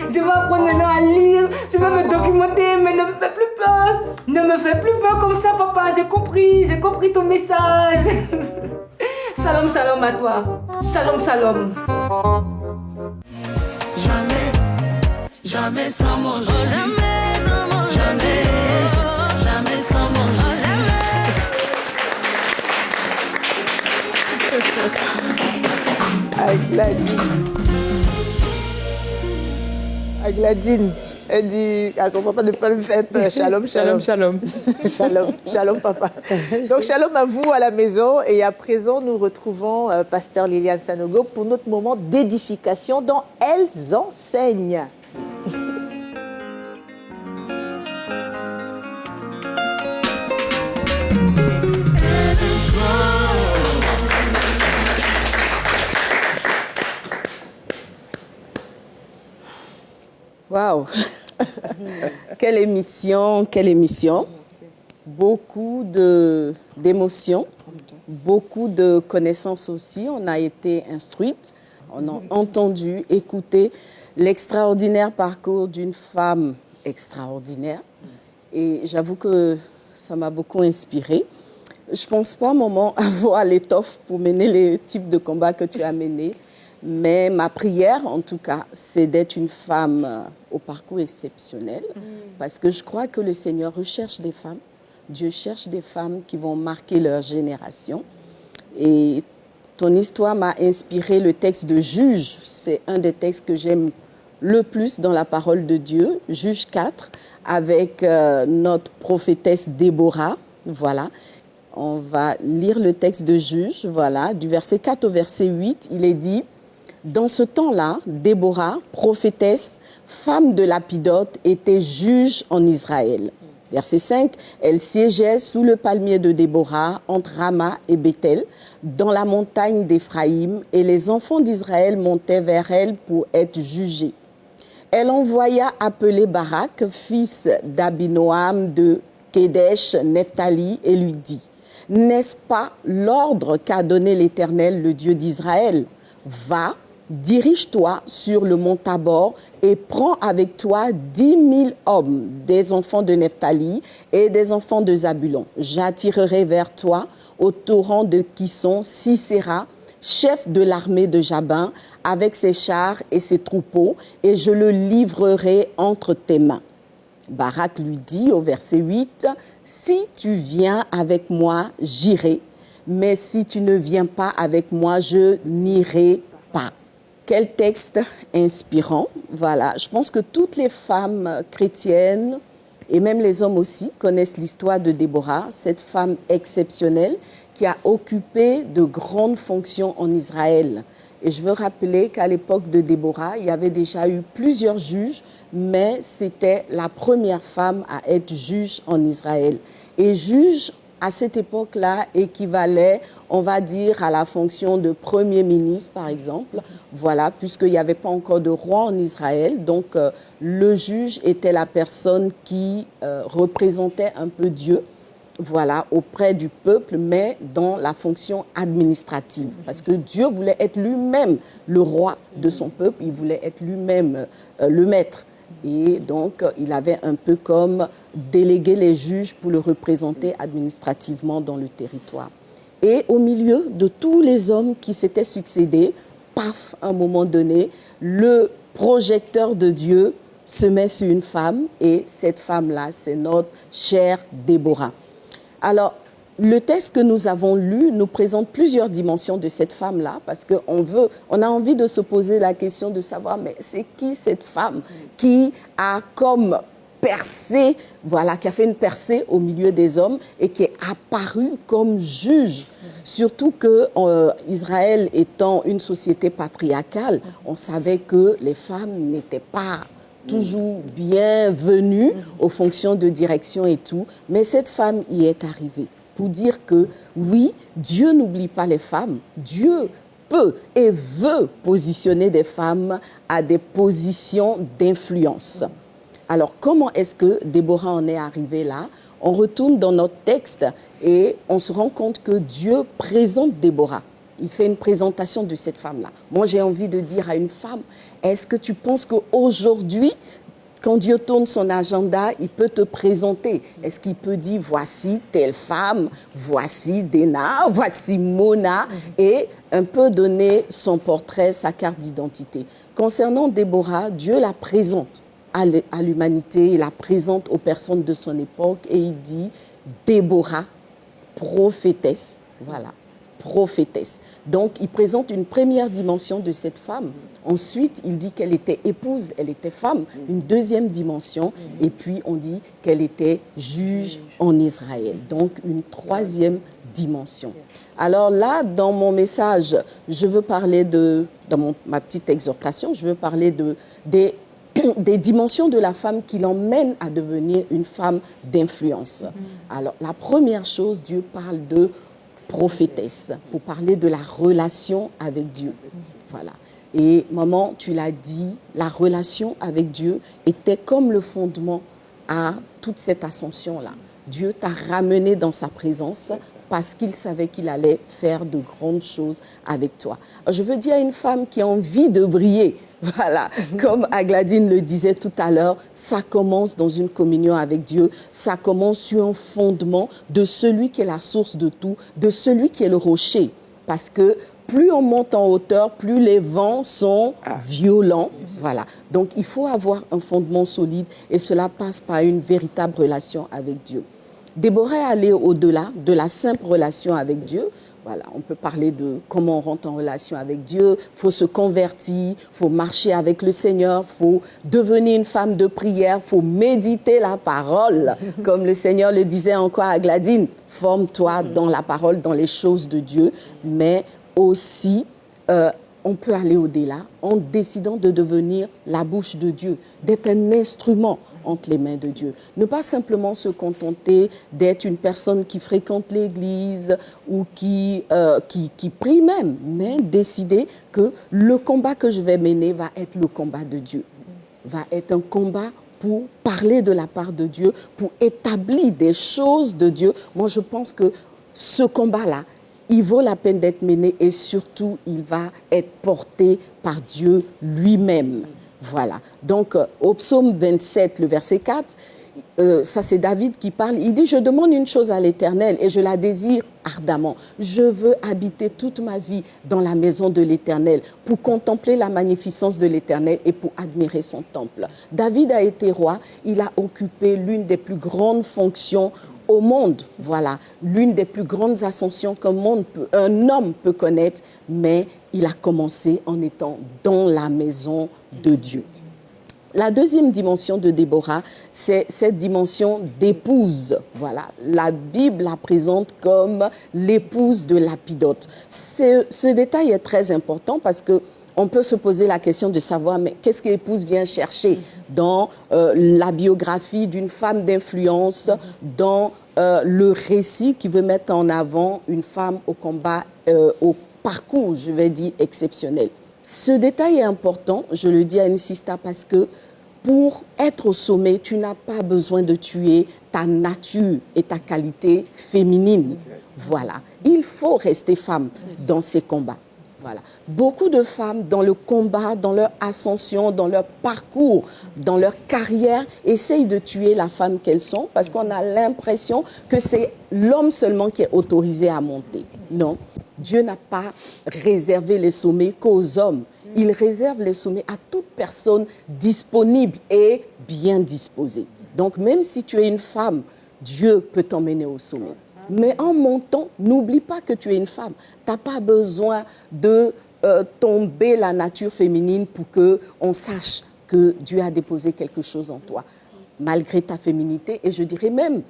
Je vais apprendre maintenant à lire. Je vais me documenter, mais ne me fais plus peur. Ne me fais plus peur comme ça, papa. J'ai compris ton message. Shalom, shalom à toi. Shalom, shalom. Jamais sans manger. Jamais sans manger. Agladine, elle dit à son papa de ne pas lui faire peur. Shalom, shalom. Shalom, shalom. Shalom, shalom, papa. Donc, shalom à vous à la maison. Et à présent, nous retrouvons Pasteur Liliane Sanogo pour notre moment d'édification dans Elles enseignent. Waouh! Quelle émission, quelle émission! Beaucoup d'émotions, beaucoup de connaissances aussi. On a été instruites, on a entendu, écouté l'extraordinaire parcours d'une femme extraordinaire. Et j'avoue que ça m'a beaucoup inspirée. Je ne pense pas, maman, avoir l'étoffe pour mener les types de combats que tu as menés. Mais ma prière, en tout cas, c'est d'être une femme au parcours exceptionnel. Parce que je crois que le Seigneur recherche des femmes. Dieu cherche des femmes qui vont marquer leur génération. Et ton histoire m'a inspiré le texte de Juge. C'est un des textes que j'aime le plus dans la parole de Dieu. Juge 4, avec notre prophétesse Déborah. Voilà. On va lire le texte de Juge. Voilà. Du verset 4 au verset 8, il est dit... Dans ce temps-là, Déborah, prophétesse, femme de Lapidote, était juge en Israël. Verset 5, elle siégeait sous le palmier de Déborah, entre Rama et Bethel, dans la montagne d'Éphraïm, et les enfants d'Israël montaient vers elle pour être jugés. Elle envoya appeler Barak, fils d'Abinoam de Kédesh, Nephtali, et lui dit, « N'est-ce pas l'ordre qu'a donné l'Éternel, le Dieu d'Israël ? Va, dirige-toi sur le mont Tabor et prends avec toi 10 000 hommes, des enfants de Nephtali et des enfants de Zabulon. J'attirerai vers toi au torrent de Kisson Sisera, chef de l'armée de Jabin, avec ses chars et ses troupeaux, et je le livrerai entre tes mains. » Barak lui dit au verset 8, « Si tu viens avec moi, j'irai. mais si tu ne viens pas avec moi, je n'irai pas. Quel texte inspirant. Voilà, je pense que toutes les femmes chrétiennes, et même les hommes aussi, connaissent l'histoire de Déborah, cette femme exceptionnelle qui a occupé de grandes fonctions en Israël. Et je veux rappeler qu'à l'époque de Déborah, il y avait déjà eu plusieurs juges, mais c'était la première femme à être juge en Israël. Et juge, à cette époque-là, équivalait, on va dire, à la fonction de premier ministre, par exemple. Voilà, puisqu'il n'y avait pas encore de roi en Israël. Donc, le juge était la personne qui représentait un peu Dieu, voilà, auprès du peuple, mais dans la fonction administrative. Parce que Dieu voulait être lui-même le roi de son peuple, il voulait être lui-même le maître. Et donc, il avait un peu comme délégué les juges pour le représenter administrativement dans le territoire. Et au milieu de tous les hommes qui s'étaient succédés, paf, à un moment donné, le projecteur de Dieu se met sur une femme, et cette femme-là, c'est notre chère Déborah. Alors, le texte que nous avons lu nous présente plusieurs dimensions de cette femme-là, parce on a envie de se poser la question de savoir, mais c'est qui cette femme qui a comme percé, voilà, qui a fait une percée au milieu des hommes et qui est apparue comme juge. Surtout que Israël étant une société patriarcale, on savait que les femmes n'étaient pas toujours bienvenues aux fonctions de direction et tout, mais cette femme y est arrivée. Pour dire que oui, Dieu n'oublie pas les femmes. Dieu peut et veut positionner des femmes à des positions d'influence. Alors, comment est-ce que Déborah en est arrivée là? On retourne dans notre texte et on se rend compte que Dieu présente Déborah. Il fait une présentation de cette femme-là. Moi, j'ai envie de dire à une femme, est-ce que tu penses qu'aujourd'hui, quand Dieu tourne son agenda, il peut te présenter. Est-ce qu'il peut dire, voici telle femme, voici Déna, voici Mona, et un peu donner son portrait, sa carte d'identité. Concernant Déborah, Dieu la présente à l'humanité, il la présente aux personnes de son époque, et il dit, Déborah, prophétesse, voilà, prophétesse. Donc, il présente une première dimension de cette femme. Ensuite, il dit qu'elle était épouse, elle était femme, une deuxième dimension. Et puis, on dit qu'elle était juge en Israël. Donc, une troisième dimension. Alors là, dans mon message, je veux parler dans ma petite exhortation, je veux parler des dimensions de la femme qui l'emmènent à devenir une femme d'influence. Alors, la première chose, Dieu parle de prophétesse, pour parler de la relation avec Dieu. Voilà. Et maman, tu l'as dit, la relation avec Dieu était comme le fondement à toute cette ascension-là. Dieu t'a ramené dans sa présence parce qu'il savait qu'il allait faire de grandes choses avec toi. Alors, je veux dire à une femme qui a envie de briller, voilà, comme Agladine le disait tout à l'heure, ça commence dans une communion avec Dieu, ça commence sur un fondement de celui qui est la source de tout, de celui qui est le rocher. Parce que plus on monte en hauteur, plus les vents sont violents. Voilà. Donc, il faut avoir un fondement solide et cela passe par une véritable relation avec Dieu. Déborah est allée au-delà de la simple relation avec Dieu. Voilà, on peut parler de comment on rentre en relation avec Dieu. Il faut se convertir, il faut marcher avec le Seigneur, il faut devenir une femme de prière, il faut méditer la parole. Comme le Seigneur le disait encore à Gladine, forme-toi dans la parole, dans les choses de Dieu. Mais aussi, on peut aller au-delà en décidant de devenir la bouche de Dieu, d'être un instrument entre les mains de Dieu. Ne pas simplement se contenter d'être une personne qui fréquente l'église ou qui prie même, mais décider que le combat que je vais mener va être le combat de Dieu, va être un combat pour parler de la part de Dieu, pour établir des choses de Dieu. Moi, je pense que ce combat-là, il vaut la peine d'être mené et surtout, il va être porté par Dieu lui-même. Voilà. Donc, au psaume 27, le verset 4, ça c'est David qui parle. Il dit, je demande une chose à l'Éternel et je la désire ardemment. Je veux habiter toute ma vie dans la maison de l'Éternel pour contempler la magnificence de l'Éternel et pour admirer son temple. David a été roi. Il a occupé l'une des plus grandes fonctions au monde. Voilà, l'une des plus grandes ascensions qu'un homme peut connaître, mais il a commencé en étant dans la maison de Dieu. La deuxième dimension de Déborah, c'est cette dimension d'épouse. Voilà, la Bible la présente comme l'épouse de Lapidote. Ce détail est très important parce que on peut se poser la question de savoir, mais qu'est-ce que l'épouse vient chercher dans la biographie d'une femme d'influence, dans le récit qui veut mettre en avant une femme au combat, au parcours, je vais dire, exceptionnel. Ce détail est important, je le dis à Insista, parce que pour être au sommet, tu n'as pas besoin de tuer ta nature et ta qualité féminine. Voilà, il faut rester femme dans ces combats. Voilà. Beaucoup de femmes, dans le combat, dans leur ascension, dans leur parcours, dans leur carrière, essayent de tuer la femme qu'elles sont parce qu'on a l'impression que c'est l'homme seulement qui est autorisé à monter. Non, Dieu n'a pas réservé les sommets qu'aux hommes. Il réserve les sommets à toute personne disponible et bien disposée. Donc même si tu es une femme, Dieu peut t'emmener au sommet. Mais en montant, n'oublie pas que tu es une femme. Tu n'as pas besoin de tomber la nature féminine pour qu'on sache que Dieu a déposé quelque chose en toi. Malgré ta féminité, et je dirais même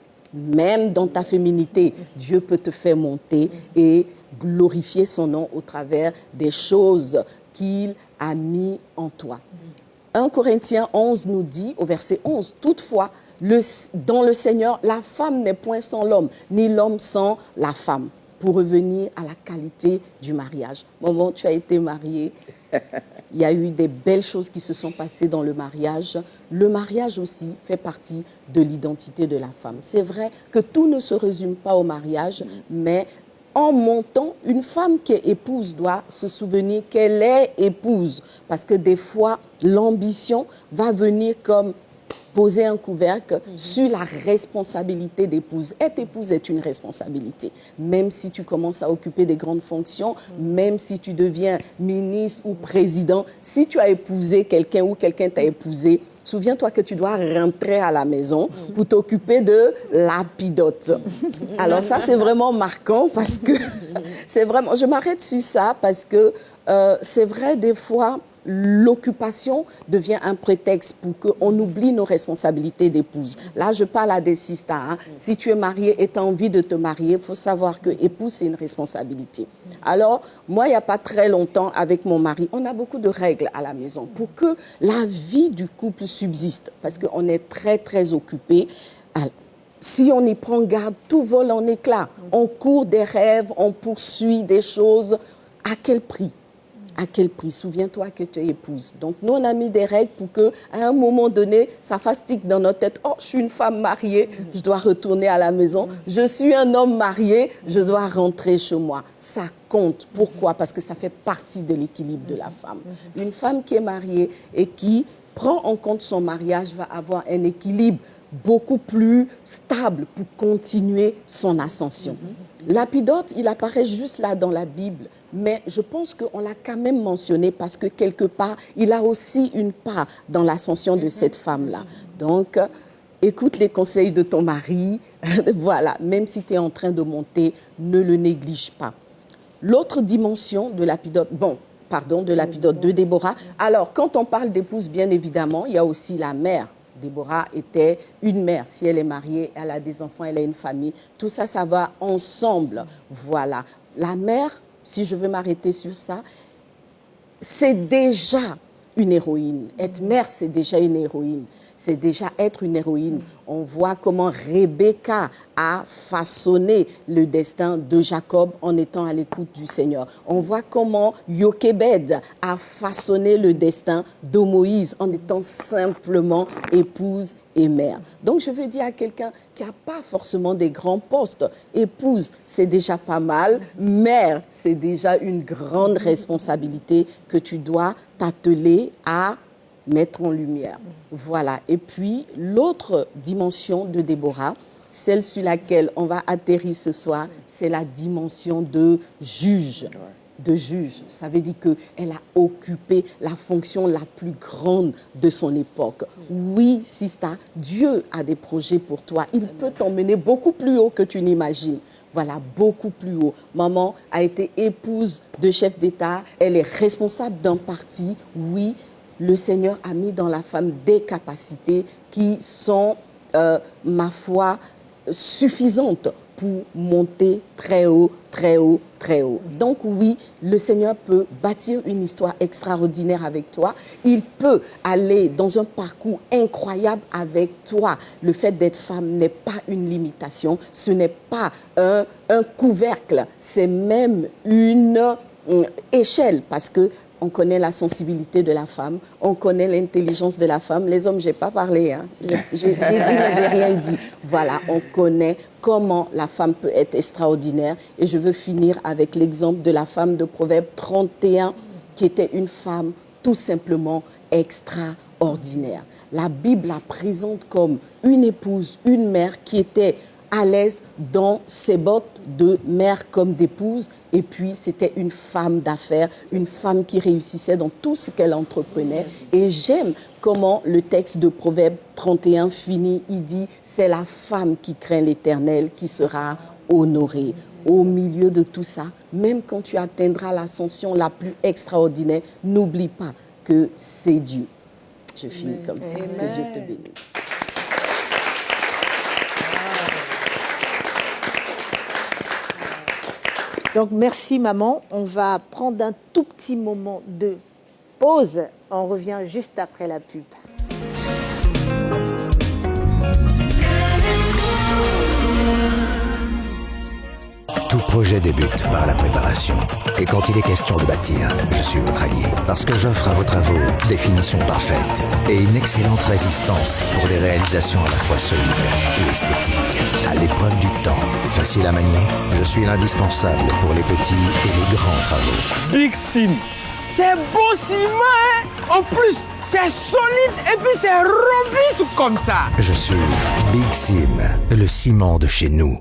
dans ta féminité, Dieu peut te faire monter et glorifier son nom au travers des choses qu'il a mis en toi. 1 Corinthiens 11 nous dit, au verset 11, « Toutefois, dans le Seigneur, la femme n'est point sans l'homme, ni l'homme sans la femme. » Pour revenir à la qualité du mariage. Maman, tu as été mariée. Il y a eu des belles choses qui se sont passées dans le mariage. Le mariage aussi fait partie de l'identité de la femme. C'est vrai que tout ne se résume pas au mariage, mais en montant, une femme qui est épouse doit se souvenir qu'elle est épouse. Parce que des fois, l'ambition va venir comme poser un couvercle sur la responsabilité d'épouse. Être épouse est une responsabilité. Même si tu commences à occuper des grandes fonctions, même si tu deviens ministre ou président, si tu as épousé quelqu'un ou quelqu'un t'a épousé, souviens-toi que tu dois rentrer à la maison pour t'occuper de Lapidote. Alors ça, c'est vraiment marquant parce que c'est vraiment... Je m'arrête sur ça parce que c'est vrai, des fois, l'occupation devient un prétexte pour qu'on oublie nos responsabilités d'épouse. Là, je parle à des sisters. Si tu es mariée et tu as envie de te marier, il faut savoir que épouse, c'est une responsabilité. Alors, moi, il n'y a pas très longtemps, avec mon mari, on a beaucoup de règles à la maison pour que la vie du couple subsiste, parce qu'on est très, très occupés. Alors, si on y prend garde, tout vole en éclats. On court des rêves, on poursuit des choses. À quel prix ? À quel prix? Souviens-toi que tu es épouse. Donc, nous, on a mis des règles pour qu'à un moment donné, ça fasse tic dans notre tête. Oh, je suis une femme mariée, je dois retourner à la maison. Je suis un homme marié, je dois rentrer chez moi. Ça compte. Pourquoi? Parce que ça fait partie de l'équilibre de la femme. Une femme qui est mariée et qui prend en compte son mariage va avoir un équilibre beaucoup plus stable pour continuer son ascension. Lapidote, il apparaît juste là dans la Bible. Mais je pense qu'on l'a quand même mentionné parce que quelque part, il a aussi une part dans l'ascension de cette femme-là. Donc, écoute les conseils de ton mari. Voilà, même si tu es en train de monter, ne le néglige pas. L'autre dimension de Lapidote, de Lapidote, de Déborah. Alors, quand on parle d'épouse, bien évidemment, il y a aussi la mère. Déborah était une mère. Si elle est mariée, elle a des enfants, elle a une famille. Tout ça, ça va ensemble. Voilà. La mère, si je veux m'arrêter sur ça, c'est déjà une héroïne. Être mère, c'est déjà une héroïne. C'est déjà être une héroïne. On voit comment Rebecca a façonné le destin de Jacob en étant à l'écoute du Seigneur. On voit comment Jochebed a façonné le destin de Moïse en étant simplement épouse et mère. Donc je veux dire à quelqu'un qui n'a pas forcément des grands postes, épouse, c'est déjà pas mal, mère, c'est déjà une grande responsabilité que tu dois t'atteler à mettre en lumière. Voilà. Et puis, l'autre dimension de Déborah, celle sur laquelle on va atterrir ce soir, c'est la dimension de juge. de juge. Ça veut dire qu'elle a occupé la fonction la plus grande de son époque. Oui, Sista, Dieu a des projets pour toi. Il peut t'emmener beaucoup plus haut que tu n'imagines. Voilà, beaucoup plus haut. Maman a été épouse de chef d'État. Elle est responsable d'un parti. Oui, le Seigneur a mis dans la femme des capacités qui sont, ma foi, suffisantes pour monter très haut, très haut, très haut. Donc oui, le Seigneur peut bâtir une histoire extraordinaire avec toi. Il peut aller dans un parcours incroyable avec toi. Le fait d'être femme n'est pas une limitation, ce n'est pas un couvercle, c'est même une échelle parce que on connaît la sensibilité de la femme, on connaît l'intelligence de la femme. Les hommes, je n'ai pas parlé, hein. J'ai dit, mais je n'ai rien dit. Voilà, on connaît comment la femme peut être extraordinaire. Et je veux finir avec l'exemple de la femme de Proverbe 31, qui était une femme tout simplement extraordinaire. La Bible la présente comme une épouse, une mère qui était à l'aise dans ses bottes de mère comme d'épouse. Et puis, c'était une femme d'affaires, une femme qui réussissait dans tout ce qu'elle entreprenait. Et j'aime comment le texte de Proverbe 31 finit. Il dit, c'est la femme qui craint l'Éternel qui sera honorée. Au milieu de tout ça, même quand tu atteindras l'ascension la plus extraordinaire, n'oublie pas que c'est Dieu. Je finis comme ça. Amen. Que Dieu te bénisse. Donc, merci maman. On va prendre un tout petit moment de pause. On revient juste après la pub. Tout projet débute par la préparation. Et quand il est question de bâtir, je suis votre allié. Parce que j'offre à vos travaux des finitions parfaites et une excellente résistance pour des réalisations à la fois solides et esthétiques. À l'épreuve du temps, facile à manier, je suis l'indispensable pour les petits et les grands travaux. Big Sim, c'est beau ciment, hein? En plus, c'est solide et puis c'est robuste comme ça. Je suis Big Sim, le ciment de chez nous.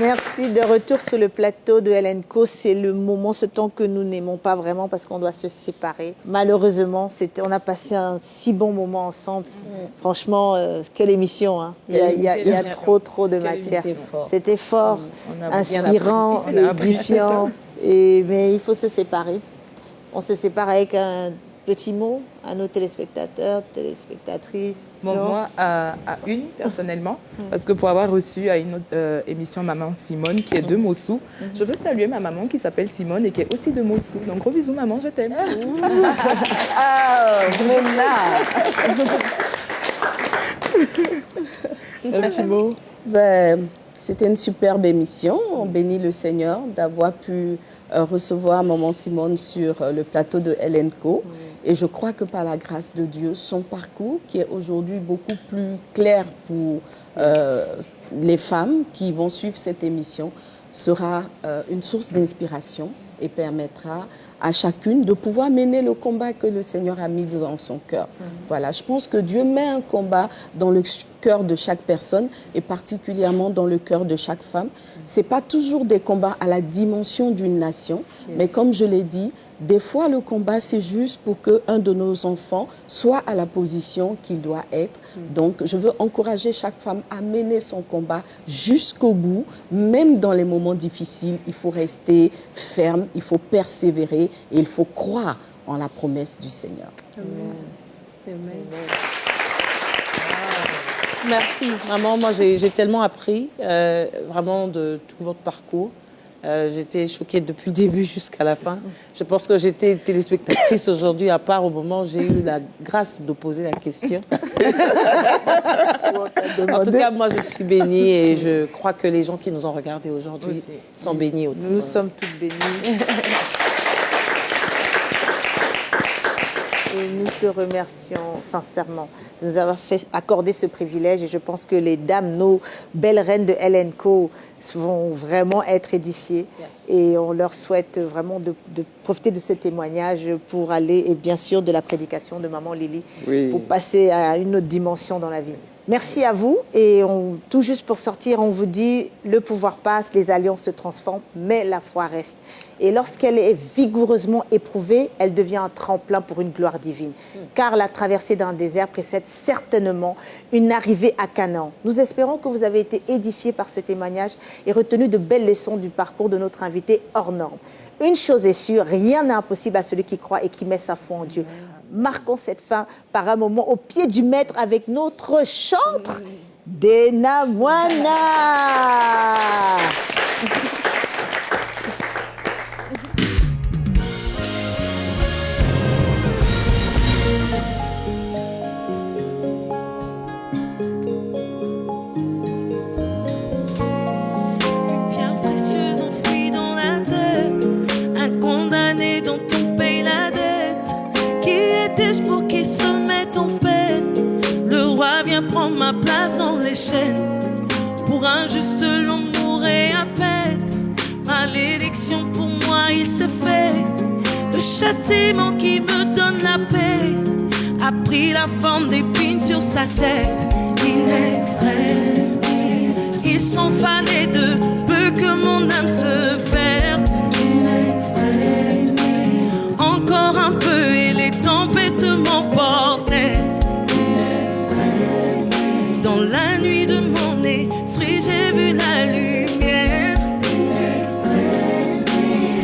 Merci, de retour sur le plateau de LNCO. C'est le moment, ce temps que nous n'aimons pas vraiment parce qu'on doit se séparer. Malheureusement, on a passé un si bon moment ensemble. Franchement, quelle émission, hein. Il y a trop de matière. C'était fort, inspirant, édifiant. Mais il faut se séparer. On se sépare avec un petit mot à nos téléspectateurs, téléspectatrices. Bon, moi, à une, personnellement, parce que pour avoir reçu à une autre émission Maman Simone, qui est de Mossou, je veux saluer ma maman qui s'appelle Simone et qui est aussi de Mossou. Donc, gros bisous, maman, je t'aime. Un petit mot. C'était une superbe émission. On bénit le Seigneur d'avoir pu recevoir Maman Simone sur le plateau de LNCO. Et je crois que par la grâce de Dieu, son parcours, qui est aujourd'hui beaucoup plus clair pour les femmes qui vont suivre cette émission, sera une source d'inspiration et permettra à chacune de pouvoir mener le combat que le Seigneur a mis dans son cœur. Voilà, je pense que Dieu met un combat dans le cœur de chaque personne et particulièrement dans le cœur de chaque femme. Ce n'est pas toujours des combats à la dimension d'une nation, mais comme je l'ai dit, des fois, le combat, c'est juste pour qu'un de nos enfants soit à la position qu'il doit être. Donc, je veux encourager chaque femme à mener son combat jusqu'au bout. Même dans les moments difficiles, il faut rester ferme, il faut persévérer et il faut croire en la promesse du Seigneur. Amen. Merci, vraiment. Moi, j'ai tellement appris, vraiment, de tout votre parcours. J'étais choquée depuis le début jusqu'à la fin. Je pense que j'étais téléspectatrice aujourd'hui, à part au moment où j'ai eu la grâce de poser la question. En tout cas, moi, je suis bénie et je crois que les gens qui nous ont regardés aujourd'hui sont bénis aussi. Nous sommes toutes bénies. Et nous te remercions sincèrement de nous avoir accordé ce privilège. Et je pense que les dames, nos belles reines de LNCO, vont vraiment être édifiées. Yes. Et on leur souhaite vraiment de profiter de ce témoignage pour aller, et bien sûr, de la prédication de Maman Lily, pour passer à une autre dimension dans la vie. Merci à vous. Et tout juste pour sortir, on vous dit, le pouvoir passe, les alliances se transforment, mais la foi reste. Et lorsqu'elle est vigoureusement éprouvée, elle devient un tremplin pour une gloire divine. Car la traversée d'un désert précède certainement une arrivée à Canaan. Nous espérons que vous avez été édifiés par ce témoignage et retenu de belles leçons du parcours de notre invité hors norme. Une chose est sûre, rien n'est impossible à celui qui croit et qui met sa foi en Dieu. Marquons cette fin par un moment au pied du maître avec notre chantre, Dena Moana. Pour qu'il se mette en peine, le roi vient prendre ma place dans les chaînes. Pour un juste l'homme mourrait à peine. Malédiction pour moi il s'est fait. Le châtiment qui me donne la paix a pris la forme d'épines sur sa tête. Il extrême, ils sont fanés de peu que mon âme se perde. Il extrême, encore un peu et les tempêtes m'emportaient. Dans la nuit de mon esprit, j'ai vu la lumière.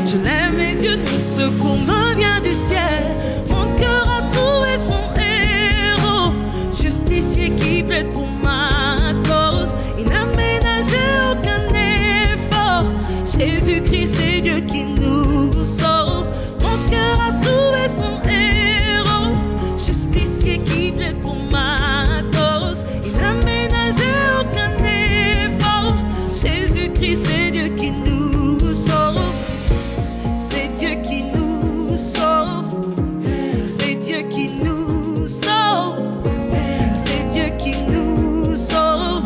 Je lève mes yeux, mon secours me vient du ciel. Mon cœur a trouvé son héros, justicier qui plaide pour ma cause. Il n'a ménagé aucun effort. Jésus-Christ, c'est Dieu qui nous sauve. Mon cœur a trouvé son héros, justicier qui plaide pour ma cause. Il n'a ménagé aucun effort. Jésus-Christ, c'est Dieu qui nous sauve. C'est Dieu qui nous sauve. C'est Dieu qui nous sauve. C'est Dieu qui nous sauve.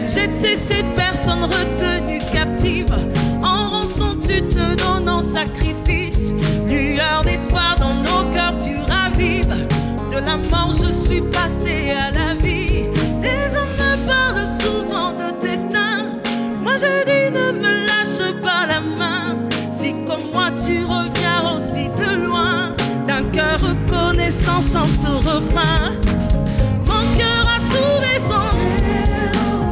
J'étais cette personne retenue captive, en rançon tu te donnes en sacrifice. Lueur d'espoir dans nos cœurs tu ravives. De la mort je suis passée à la vie. Les hommes me parlent souvent de destin. Moi je dis ne me lâche pas la main. Si comme moi tu reviens aussi de loin, d'un cœur reconnaissant chante ce refrain. Mon cœur a trouvé son héros,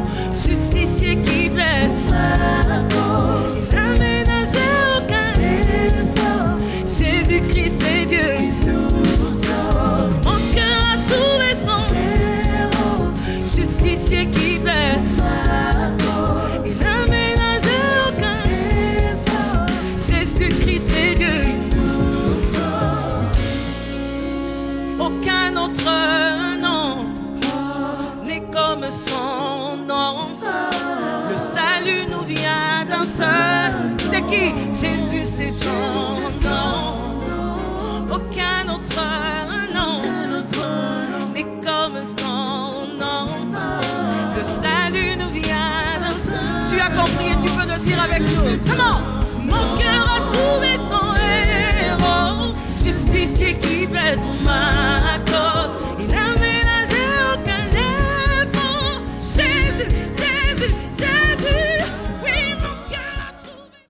justicier qui plaide. Il n'a ménagé aucun effort. Jésus-Christ c'est Dieu qui nous sauve. Mon cœur a trouvé son héros, justicier qui plaide. Il n'a ménagé aucun effort. Jésus-Christ c'est Dieu qui nous sauve. Aucun autre nom n'est comme son nom. Le salut nous vient d'un seul. C'est qui? Jésus, c'est son nom. Aucun autre nom n'est comme son nom. Le salut nous vient d'un seul. Tu as compris et tu peux le dire avec nous. Comment? Mon cœur a trouvé son héros, justicier qui plaide pour moi.